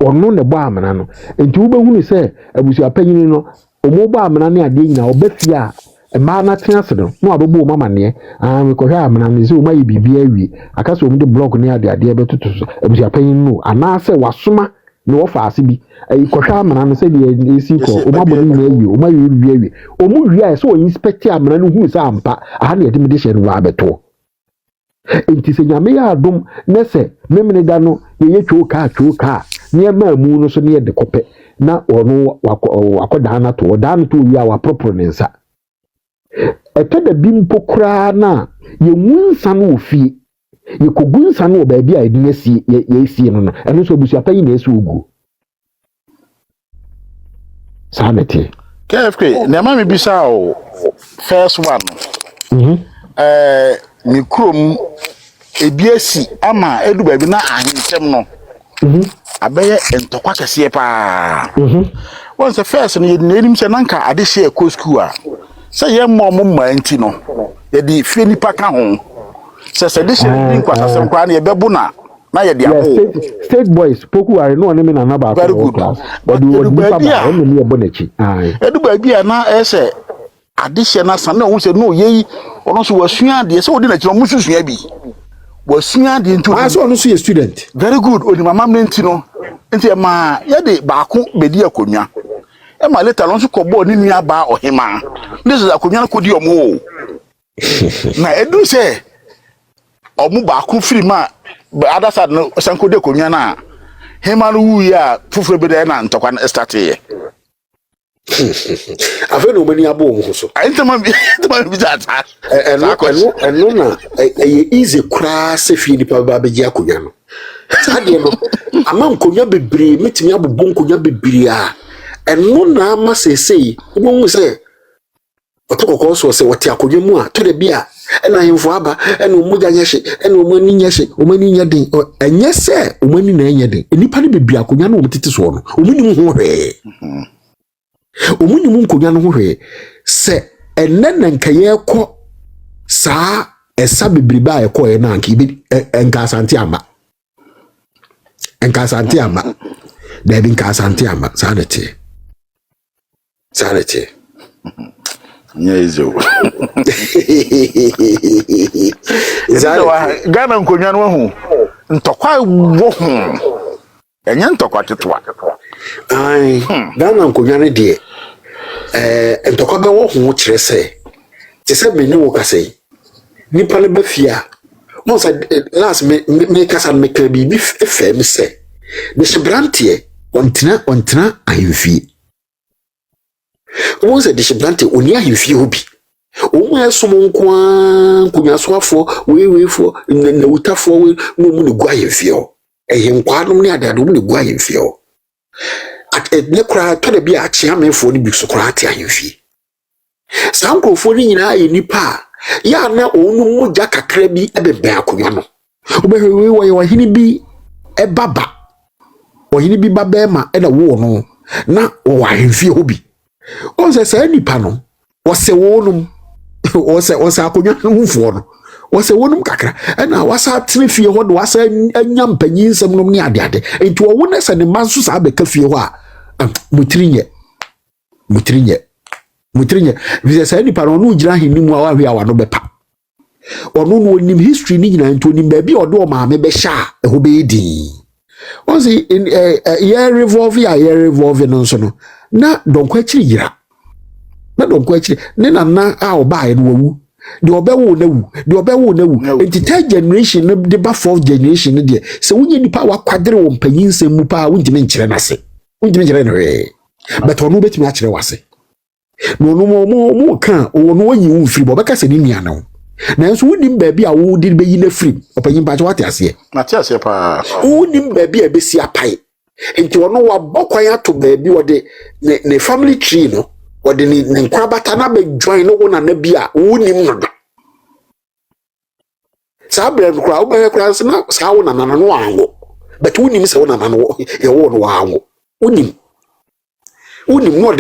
ono ne bo amana no enti wo behunu se AbusuaPanyin no omo bo amana ne ade nyina obafia ma na tenase no no abebo mama ne me ko hwa amana ne se o mayi bibia awie aka so omo de blog ne ade betutu AbusuaPanyin no ana se wasoma no wo faase bi ko hwa amana no se de esi ko o mabo ni awie o mayi awie o mu wi a se o inspect amana no hu se ampa aha ne de me de hye no wa beto enti se nyame ya adom na se memene da no ye choka ne ma mu no so ne de kope na ono wakoda na to wi a wa propro ne nsa etada bimpo kra na ye munsa no ofie ye kogunsa no ba bia edi asi ye esi no eno so AbusuaPanyin na esi ugu sanete KFK na ma me bisa o first one mi krom ebiasi ama edu ba bi na ahentem no abeye entokwa kese pa once first no ye nenim se nanka ade hye ko school a se ye mom anti no ye di fie nipa ka ho se de hye nkwasasem kwa na ye bebu na ye di aho state boys poku are no me na ba ko class but we nipa ba no me ebonachi edu ba bi na ese ade hye na san na wo se no ye ono so wasua de se odi na kiro mususua bi wasua de ntu so ono so ye student very good odi mama menti no enti ma ye de baako bedi akonwa e ma later no so kobo ni nua ba ohima this is akonwa na kodi omo na edu se omu baako free ma other side no sanko de akonwa na hima no wu ya fufure be de na ntokwa na start ye afa no mani abo ho so ayintama bi zata eno na easy kra se fie nipa ba beji akonwa no sade no ama nkonwa bebre metimi abobon nkonwa bebre a eno na ama sesei wo hu se otokoko so se wote akonwa mu a to de bia ena hemfo aba ena omuja nyehye ena omani nyehye omani nyeden enye se omani na enyeden nipa ne bebre akonwa no omtete so no omani mu ho hwe omuni mu nkonwa no hwe se enna nkaye ko saa esa bebriba ye ko ye na anka ibi enka asante ama da bi nka asante ama sanete nyezo Ghana nkonwa no hu ntokwa wo hu enye ntokwa tetwa ai Ghana nkonwa ne de ntokwa be wo hu kire se meni wo kase nipa le bafia mo sa last me kasa me ka bi fm se de shibrante ontina ahemfie wo se de shibrante oni ahemfie hobi o mo esom nkonya so afo weefo na wutafo we no mu ne gua ahemfie o ehenkwanom ne adade mu ne gua ahemfie o at ne kura to de bi a chia menfo ni bi so kura ate ahemfie sankrofo ni nyina ayi nipa ya na onu mu ja kakra bi ebebe akonwa no obehwe wo hini bi ebaba ohini bi babema e na wo no na wo ahemfie hobi o se sa nipa no wo se wonum wo se akonwa no fo no wo se wonum kakra e na wasa tene fie ho do wasa anya mpanyin nsem no ne ade enti wo na se ne manso sa be ka fie ho a mutirinye visa sa nipa no gira hinimu a wahwe awa no bepa ono no nim history ni nyina nto nim ba bi odo o maame be sha ho be din on say year revolve no so no na donkwa chiri gira na donkwa chiri ne na a oba no wawu de obewo na wu enti third generation no de ba fourth generation no de se wunye nipa wa kwadere wo mpanyin nsem mu pa wunjime nkyere na se wunjime nkyere no but ono betimi a kyere wase no mo kan ono wanyi wo free bo beka se ni nua na na nso wonim ba bi a wo de be yi na free opanyin pa wate ase pa wonim ba bi a be si apai enti ono wa bokwan ato ba bi wo de ne family tree no wo de ne nkwabata na be join no wo na bi a wonim no da sa bre kura wo be kura na sa wo na no anwo but wonim se wo na no ye wo no anwo wonim no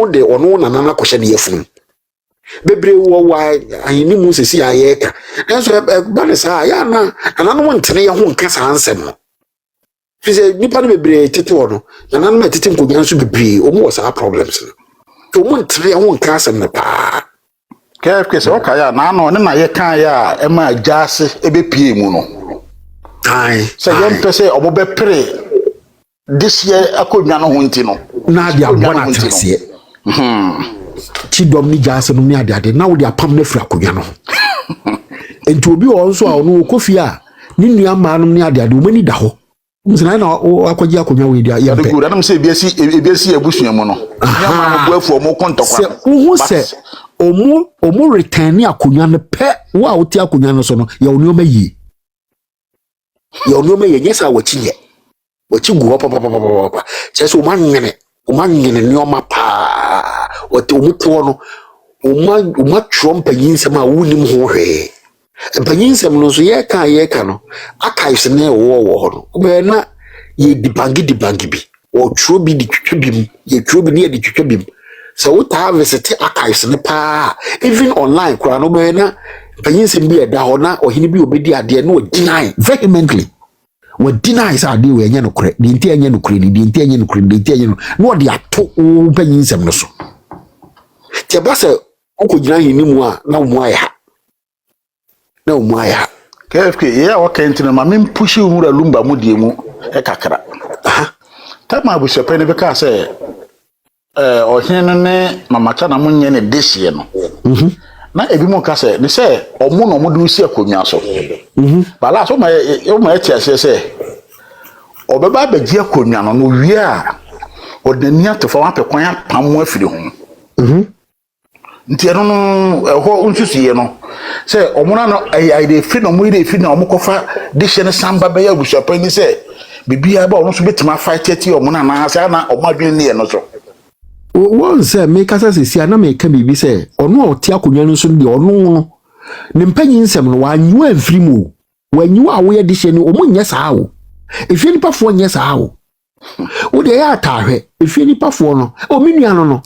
de ono na kwhye ne yefunu bebre wo wa ayini mu sesi Ayeka enso ba ne sa ya na no ntene ye ho nka sa ansem no fize nipa ne bebre tete wo no na no tete nkonya nso bebre o mu sa problems no o mu ntene ye ho nka asem ne pa KFK se oka ya na no ne na ye kan ya e ma jase e be pie mu no ai se ye mpese obo be pre this year akodwa no ho nti no na dia bona tase chidom ni jase no mi ade na wo dia pam na fra akodwa no enti obi also a ono kofia ni nua maanum ni ade omani da ho msena na akwaji akonya we dia ya good adam say ebiesi abusua mu no nya ma bo afu omo kontokwa wo se omo return akonya ne pe wa oti akonya no so no ya oni omayi nyesa wachi gu papa chese o manyene ni oma pa wote omuto no o ma Trumpanyin nsem a wonim ho hwe Panyin nsem no so Ayeka no archives na wo ho no be na ye dibangi bi o tro bi di twetwe bi mu ye tro bi ne ye di twetwe bi mu so what have visit archives ne pa even online kura no be na panyin nsem bi eda ho na ohini bi obedi ade na o deny vehemently we deny say ade we enya no kure de nti enya no kure de nti enya no kure de nti enya no de ato panyin nsem no so ti ba se ko gina hini mu a na mu aya KFK yeah wakenti na mame pushi umura lumba mu die mu e kakra tama AbusuaPanyin be ka say ohene ne mamacha na munye ne dehye no na ebi mo ka say ne say omo no mo de usi akonwa so bala so ma eti ase say obeba abegi akonwa no wie a odani atofo wa pekwan apam mu afiri ho nti no ho unsusuye no say omuna no ai dey fi no mo dey fi na omukofa dehye ne samba be ya AbusuaPanyin say bibia ba ono so betima fight eti omuna na say na omadwen ne no so won say me kasa sesi na me ka bibi say ono oti akonwa no so de ono no ne mpanyin nsem no wanyu afiri mu wanyu a wo ye dehye ne omunya saa wo efi nipa fo nya saa wo wo de ya atahwe efi nipa fo no o minua no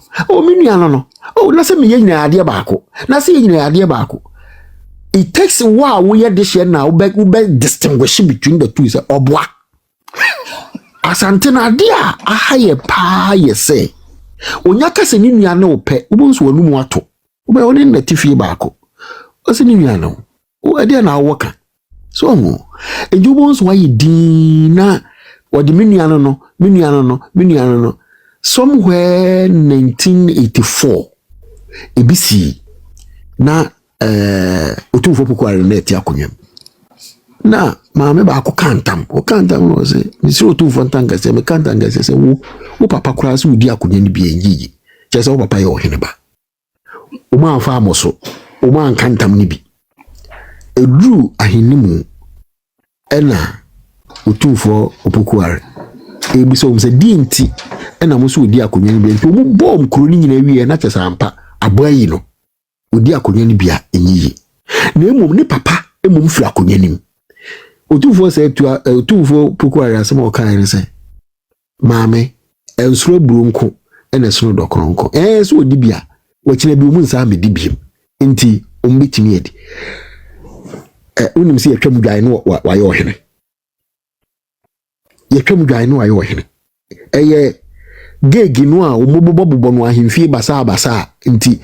o na se me ye nyina ade baako na se ye nyina ade baako it takes wo ye dehye na wo be distinguish between the two say obwa asante na ade a ahaye pa ye say onya kase ni nua na ope ubonso wanu mu ato ube oni na tifie baako o se ni nua na o ade na awoka so mo ejubonso wa yidina wadi minua no somewhere 1984 ebisi na otufo pokware na eti akonwam na maame ba kantam no se misiri otufo ntanga se me kantanga se wo papa kura se udi akonwa ni bi enyi je se wo papa ye ohene ba o ma fa amoso o ma kantam ni bi edru ahenimu ena otufo opokware ebiso umse dinti ena muso odi akonwa ni bi nti o mu bom kuro ni nyina wie na chesa ampa aboyi no odi akonwa ni bia enyi na emum ni papa emum fira akonwa ni otufo se otufo pokware asem o kan ni se maame ensuro brunko ena sunu dokronko so odi bia wakina bi umun sa me di biem nti ombitimi edi unim se yatwam dwan no wa ye ohene yatwam dwan no wa ye ohene eye gegi no a omobobobo no ahemfie basa nti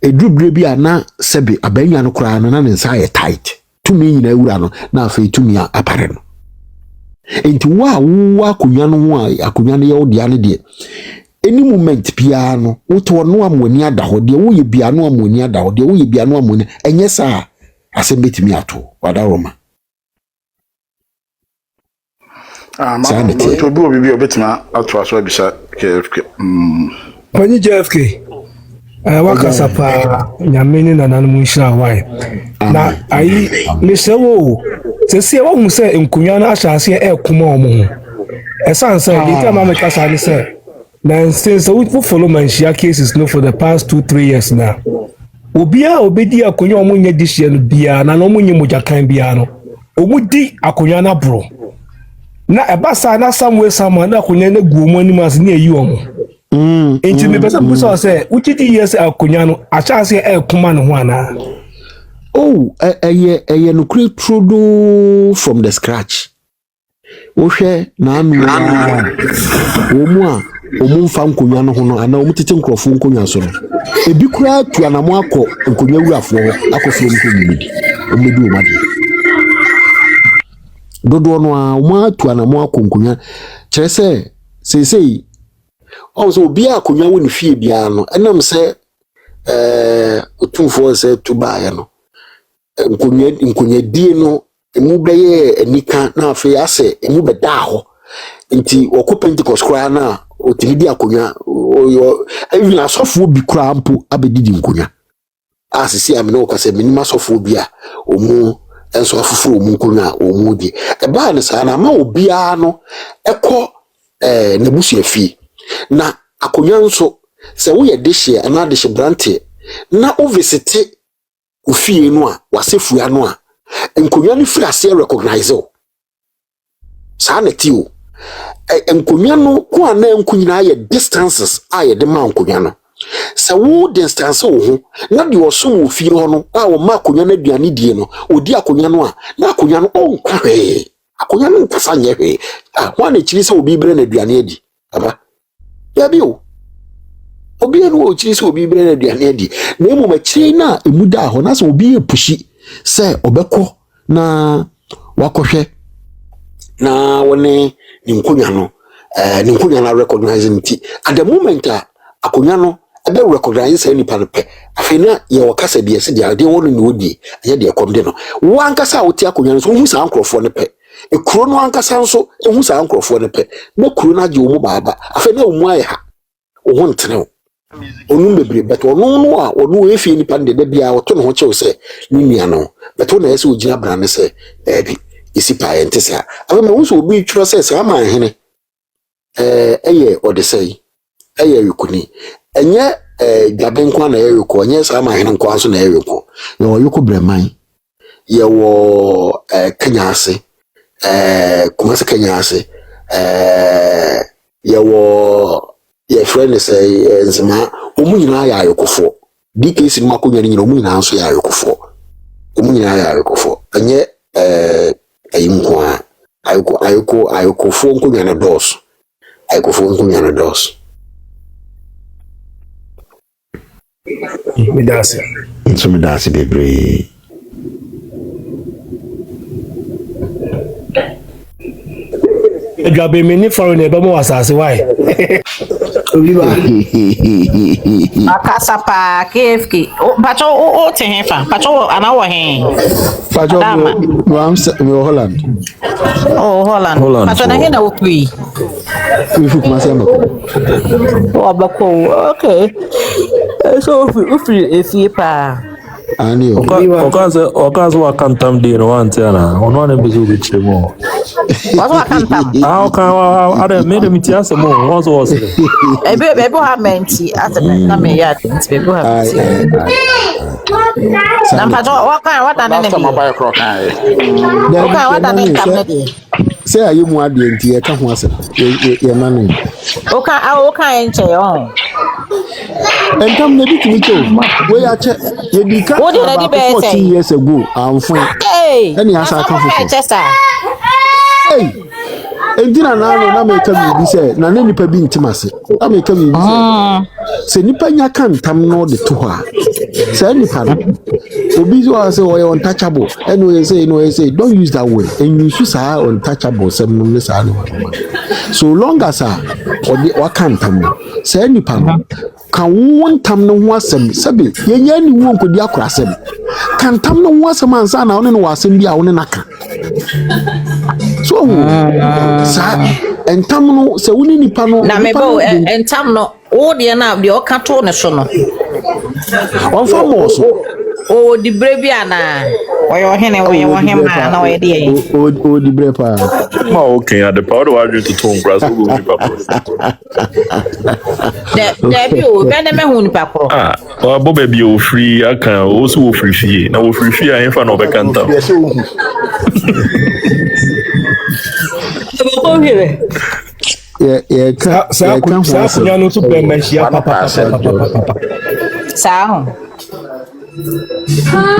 edrubre bi ana sebe abanya no kura no na ne nsa ye tight tumi nyina ewura no na afa tumi apare no enti wa akonwa no ho a akonwa no ye odia ne de any moment pia no woto no amoni ada ho de wo ye bia no amoni ada ho de wo ye bia no amoni enye sa asembetimi ato wadaroma ma to bi obi obetima ato aso abisa KFK Panyin JFK wakasa pa nyameni na nanu munshira wai na ayi lesewo sese wo hu se nkunwa na ahyase kuma omo esanse de tema me kasa ni se na since we follow Manhyia cases no for the past 2-3 years now obia obedi akonwa omo nya dihye no bia na no munye mojakan bia no omudi akonwa na bro na ebasa na somewhere na akonwa na guomo animas na eyi omo enti me pesa buso say uchiti yes akonwa no ahyase kuma no ho ana eye no create trudo from the scratch wohwe na anu omu mfa nkonwa no ho no ana omu tete nkrofo nkonwa so no ebi kura tu anamo akọ nkonwa wurafo akọfo nkonwa omedi omadi dodo no a omu atu anamo akọ nkonwa kire sei also obi akonwa woni fie bia no enam se otumfo se Tupac no nkonya die no emu beye enika na afi ase emu beda ho nti woko Pentecost kra na otidi akonya oyo even asofo bi kra mpo abedidi nkonya asisi amene okase minima asofo bi a omu enso afufuru omu nkonya omu di eba ne sa na ma obia no ekọ nebusu afi na akonya nso se wo ye dehye ana dehye brante na o visite ofie no a wasefu ya no a nkonya no firi ase recognize o sa na ti o nkonya no ko ana nkunyina ye distances a ye de ma nkonya no se wo distance wo ho na de osom ofie ho no a wo ma akonya no aduane die no odi akonya no a na akonya no onkwa hwe akonya no nkasa nye hwe ho na chiri se obi bre na aduane adi aba ya bi o obi no o chiri se obi bre na aduane adi na emu ma chiri na emu da ho na se obi epushi se obekọ na wakohwe na wone ni nkonya no recognize nti at the moment akonya no ebe recognize say ni panepe afena ye wakasa de ese de wonu ni odi ye de komde no wankasa woti akonya no so hu sa ankrofo ne pe ekuro no ankasa nso hu sa ankrofo ne pe na kuro na je omu baaba afena omu aye ha ohu ntene onu bebre but onu no a onu efie ni pande de bia oto no ho chew se ni nua no but onu ese ogina brane se bi isi pa ente se aba ma wuso obi twro se ama Hene eye odesai eye yukuni enye gaben kwa na yeko enye sa ama Hene nkwa so na yeko ye wo yeko breman ye wo Kenya ase kuma se Kenya ase ye wo ye friend say nzima omu nyina ya yekofo dikesi makonya nyina omu nyina so ya yekofo omu nyina ya yekofo enye ayimkwa ayeko fo nkonya na dos ayeko fo nkonya na dos midasi bebre Gabe mini foreign ebe mo asase why Akasa pa KFK. Pacho o te hefa. Pacho ana wo he. Pacho no Holland. Oh Holland. Pacho na hena ukui. Ifu kuma sema ko. Oh abako. Okay. So ufi efie pa. Ani okaze wakantam de no antena ono na bezu de chemo Wazo wakantam. Ada me de mitiase mo wazo wose Ebe ha menti atena na me ya ebe ha menti. Na pacho wata na ne. Last buy crop kan. Okay, wata na nkam ne de. say ayi mu ade nti e ka ho asem ye manu Oka enche yo. Enkam na bitimi cho we ya che ye di ka 14 years ago amfo any asa ka fofo hey endina na me ka bi se na nipa bi ntimase na me ka bi se nipa nya kan tam no de to ha se nipa no obi so say we untouchable anyway say don't use that word and you use untouchable sem no say no so long as o kan tam se nipa no kan won tam no ho asem sabe yenya ni won kodi akora asem kan tam no ho asem ansa na won no asem bi a won na ka so sa entam no se woni nipa no na mebo entam no o de na de o ka to ne so no on fa mo so o di brebi ana oyo Hene wo hema na we de o di brepa ma okay at the power of you to ton grass go ni papa de bi o be na me hu ni papa o bo be bi o free aka o so o free fie na o free fie ayen fa no be kanta ko hire ye ka sa kunya no to be Manhyia papa sa ho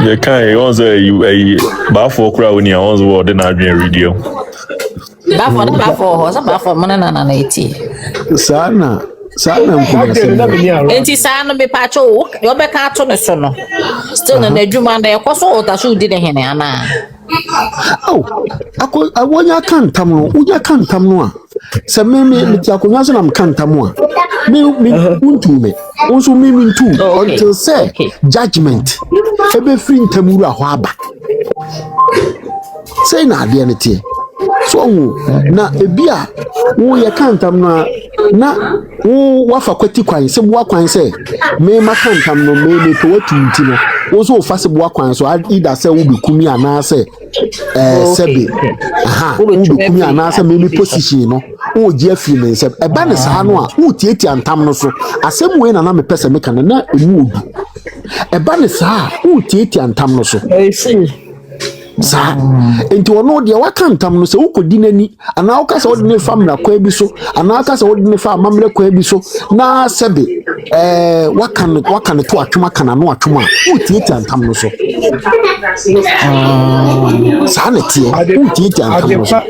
ye kai on say you ba for kra oni on so word na adwen radio ba for mo na eti sana enti sa no be pacho yo be ka to ne so no still na adwuma na ekoso otaso di ne Hene ana awonya kan tam no unya kan tam no a se me ti akonya so na kan tam a me untu me unso me ntu until say judgment ebe free ntamuru aho aba Say na ade ne tie. So na ebia wo ye kantam na wo wafa kwati kwan se bo kwan se me makantam no me to watunti no wo so fa se bo kwan so ida se wo bekumi ana se sebe wo bekumi ana se me position no wo je afi me se e ba ne sa no a wo tieti antam no so asem we na me pese me kan na emu obi e ba ne sa wo tieti antam no so sa enti ono de waka ntam no se ukodi nani ana waka se wodi ne famra kwa bi so ana waka se wodi ne fa mamre kwa bi so na sebe waka ne to atwuma kana no atwuma utieti antam no so sa ne tie utieti antam no so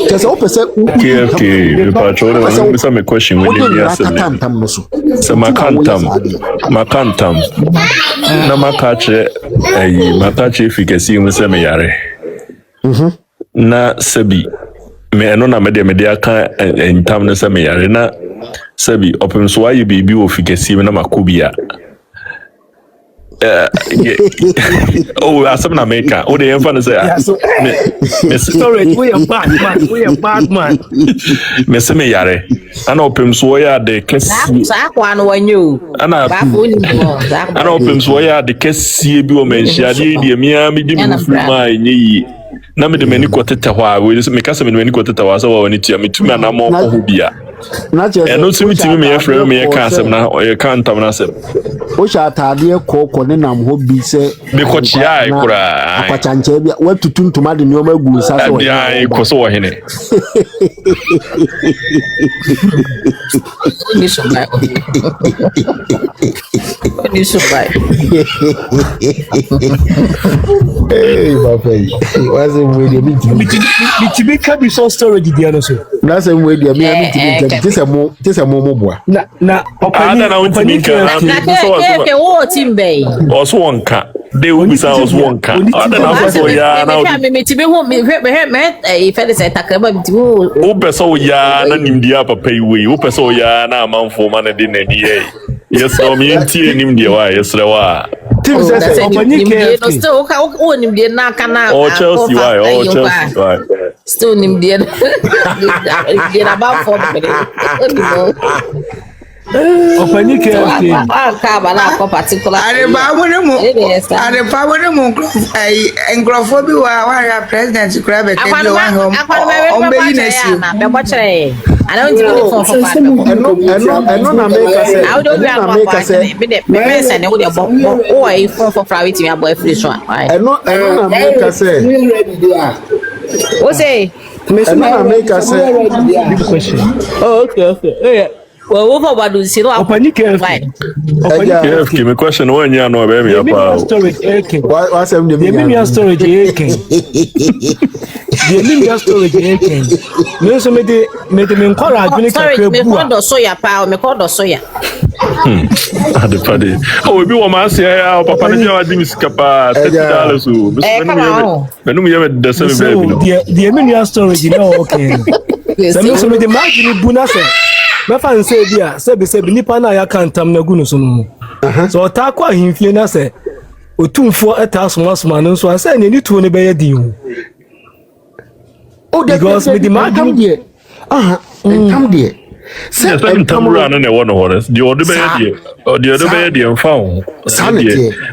kese opese okay pacho na me some question when you ask me antam no so se makantam na makache makache efficacy mu se me yare na sabi me eno na me aka entam na se me yare na sabi opem so aye bibi officacy na makobia oh asem na meka o de emfa no say me sorry we are bad man me se me yare ana opem so ya de kesi sa kwa no wanyo ana opem so ya de kesi bi o menhia de mia me di me fruma enyi na me de mani kwoteta hwa we me kasa me mani kwoteta wa so wa wani tia me tumi na mo ko bia na je eno tumi me ya frɛ me ya ka asem na o ya kan tam na asem o sha atade ko ne nam ho bi se me ko chia ai kura apachanche bia watutu ntoma de nyoma gu sa so ai ko so Hene ni so bai papa was we dey me can be so storage di ano so na say we dey me tise mo boa na opani ke wo timbe oso wonka de ubisa oso wonka ada na so ya na me tibe ho me ife de say takraba tibe o peso ya na nimdia papa iwe o peso ya na amanfo ma na de na di yes o mi ntie nimdia wa yesre wa tim say opani ke no still o nimdia na kana o Chelsea why still nimdia na ba for opani ke ka ba na ko particular are ba wone mo engrofo bi wa president grab it ke lo on be yinesi be ko chere ana nti ko fon fon pa eno na make say me say ne wo de bo o ai fon fon fra wit me abo free so eno na make say o say eno na make say big question okay wo for badu si no opani ke KFK me question one ya no be me apa storage AK wa say me storage AK the media storage AK me so me encourage me kakra bu me call do soya pa me call do soya ade pade o bi wo ma se ya papa ne wa di misika pa $30 so me no me ya me de se me be the media storage no okay so me the margin bu na se me fan say bia se bi nipa na ya kantam na gu no so no so ta kwa himfie na se otumfo eta asoma no so asa ne ni tuo ne be ya din o because me the margin there come there se tamura na wo no hore di odo be ya di mfa ho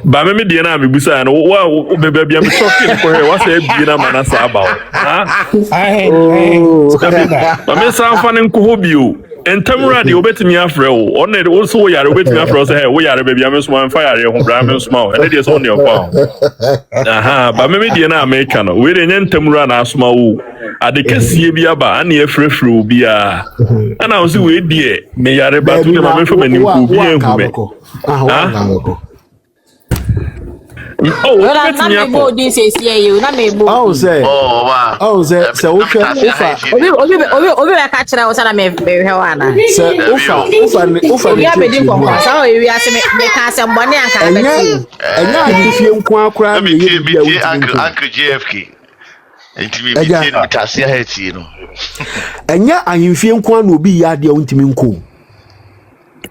ba me die na me busa na wa be bia me talking ko he wa say bi na mana sa ba ha ba me sa fa ne nko hobio entamura de obetimi afre wo onne wo so yare obetimi afre so he wo yare be bia me so man fa yare ho bra me so ma ene de so ne opa aha ba me die na America no we de entamura na asoma wo ade kasie bi aba ana efrefre obi a ana wo si we die me yare ba tu de ma me fo mani ko bi ehu me oh na me bo di se you na me bo say obi ka kira wo sana me hwe wa na say ufa ya be din ko sa o wi ase me ka se mbone anka be enya adifie nko akura me ye bi Uncle JFK ntimi bi tie no tasia hati no enya ahemfie nko na obi ya de ontimi nko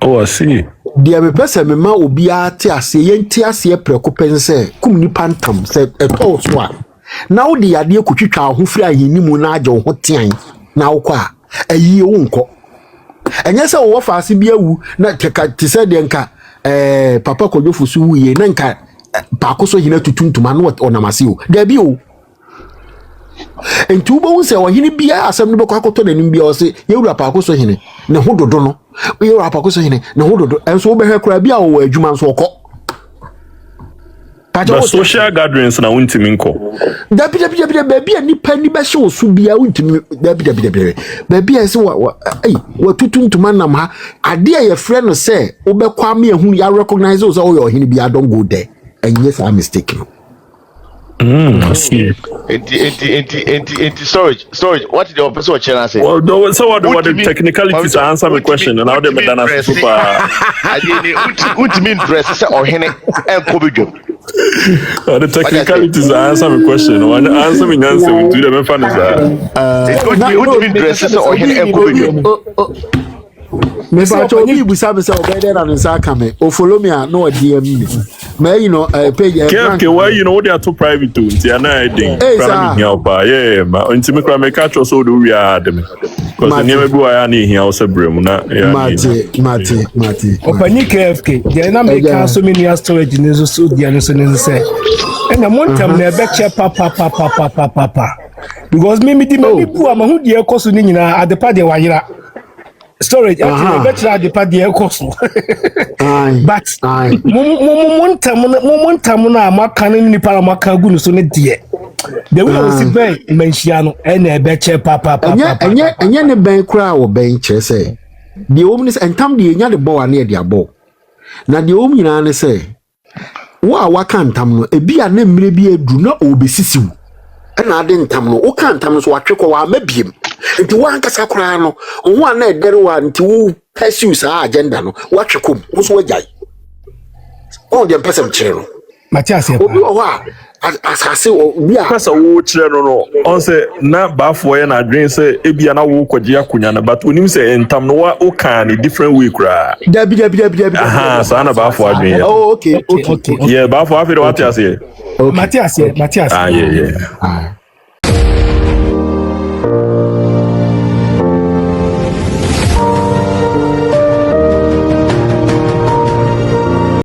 oh see dia me pese me ma obi ate ase ye nti ase preko pense kum ni pantam se eto so a Now the idea could try who fly in Nimunajo hot time. Now qua a year unco. And yes, I offer Sibiu, not take to say the Papa Kodofusu, ye Nanka Pakoso Hene to tune to man what on Amasio. There be you. And two bones or Hene be a some Bocato and Imbio say, you are Pakoso Hene, no Hodo Dono, we are Pakoso Hene, no Hodo, and so be her crabia or Jumans walk. But social gatherings na untiminko. Baby and penny basho should be out to me. Baby, I say what tutum to manama. I dear your friend say, Obe Kwame whom you recognize those all your Hene be I don't go there. And yes, I'm mistaken. I see. Storage. What did the officer channel say? Well, so what the technicalities answer my question and how they made that super. I didn't mean dress or Hene and Kobe. The technicalities answer my question. One answer me answer we do them fun as that. What do you mean dresses or Hene and Kobe? Mr. Toby, we have a better than Sakame. Or follow me, no DM me. May you know, pay okay, why you know they are too private too. They are not adding. Yeah, my intimate crime catch also do we are them. Because the name go I need here also brim. Mati. Opanyi KFK. They na make so many storage in the so the answer say. And I'm one time never check papa. Because me pu am who dey cause ni nyina at the party wayira. Storage actually better at the party cost. But momentum na maka ni para maka gu no so ne de. The way we see ben Manhyia no e na beche papa. Enya ne ben kra wo ben che say. The omnis entam de enya de ball na de aball. Na de om nyina ne say wo a waka ntam no ebi a na mmire bi edu na obesisiw. E na ade ntam no wo kan ntam so watwekọ wa mabiem. Nti wo ankasa kra no wo a na edere wa nti wo pursue sa agenda no watwekom wo so wajai. O de person kire no. Matias e obi o ha asase obi a kasa wo kire no on say na baafo ye na adwen say ebia na wo kwaje akunya na but onim say entam no wa o kan ni different way kra. Dabi. Aha, sa na baafo adwen. Oh, okay. Yeah, baafo afi de what you say. Matias. Ah, yeah.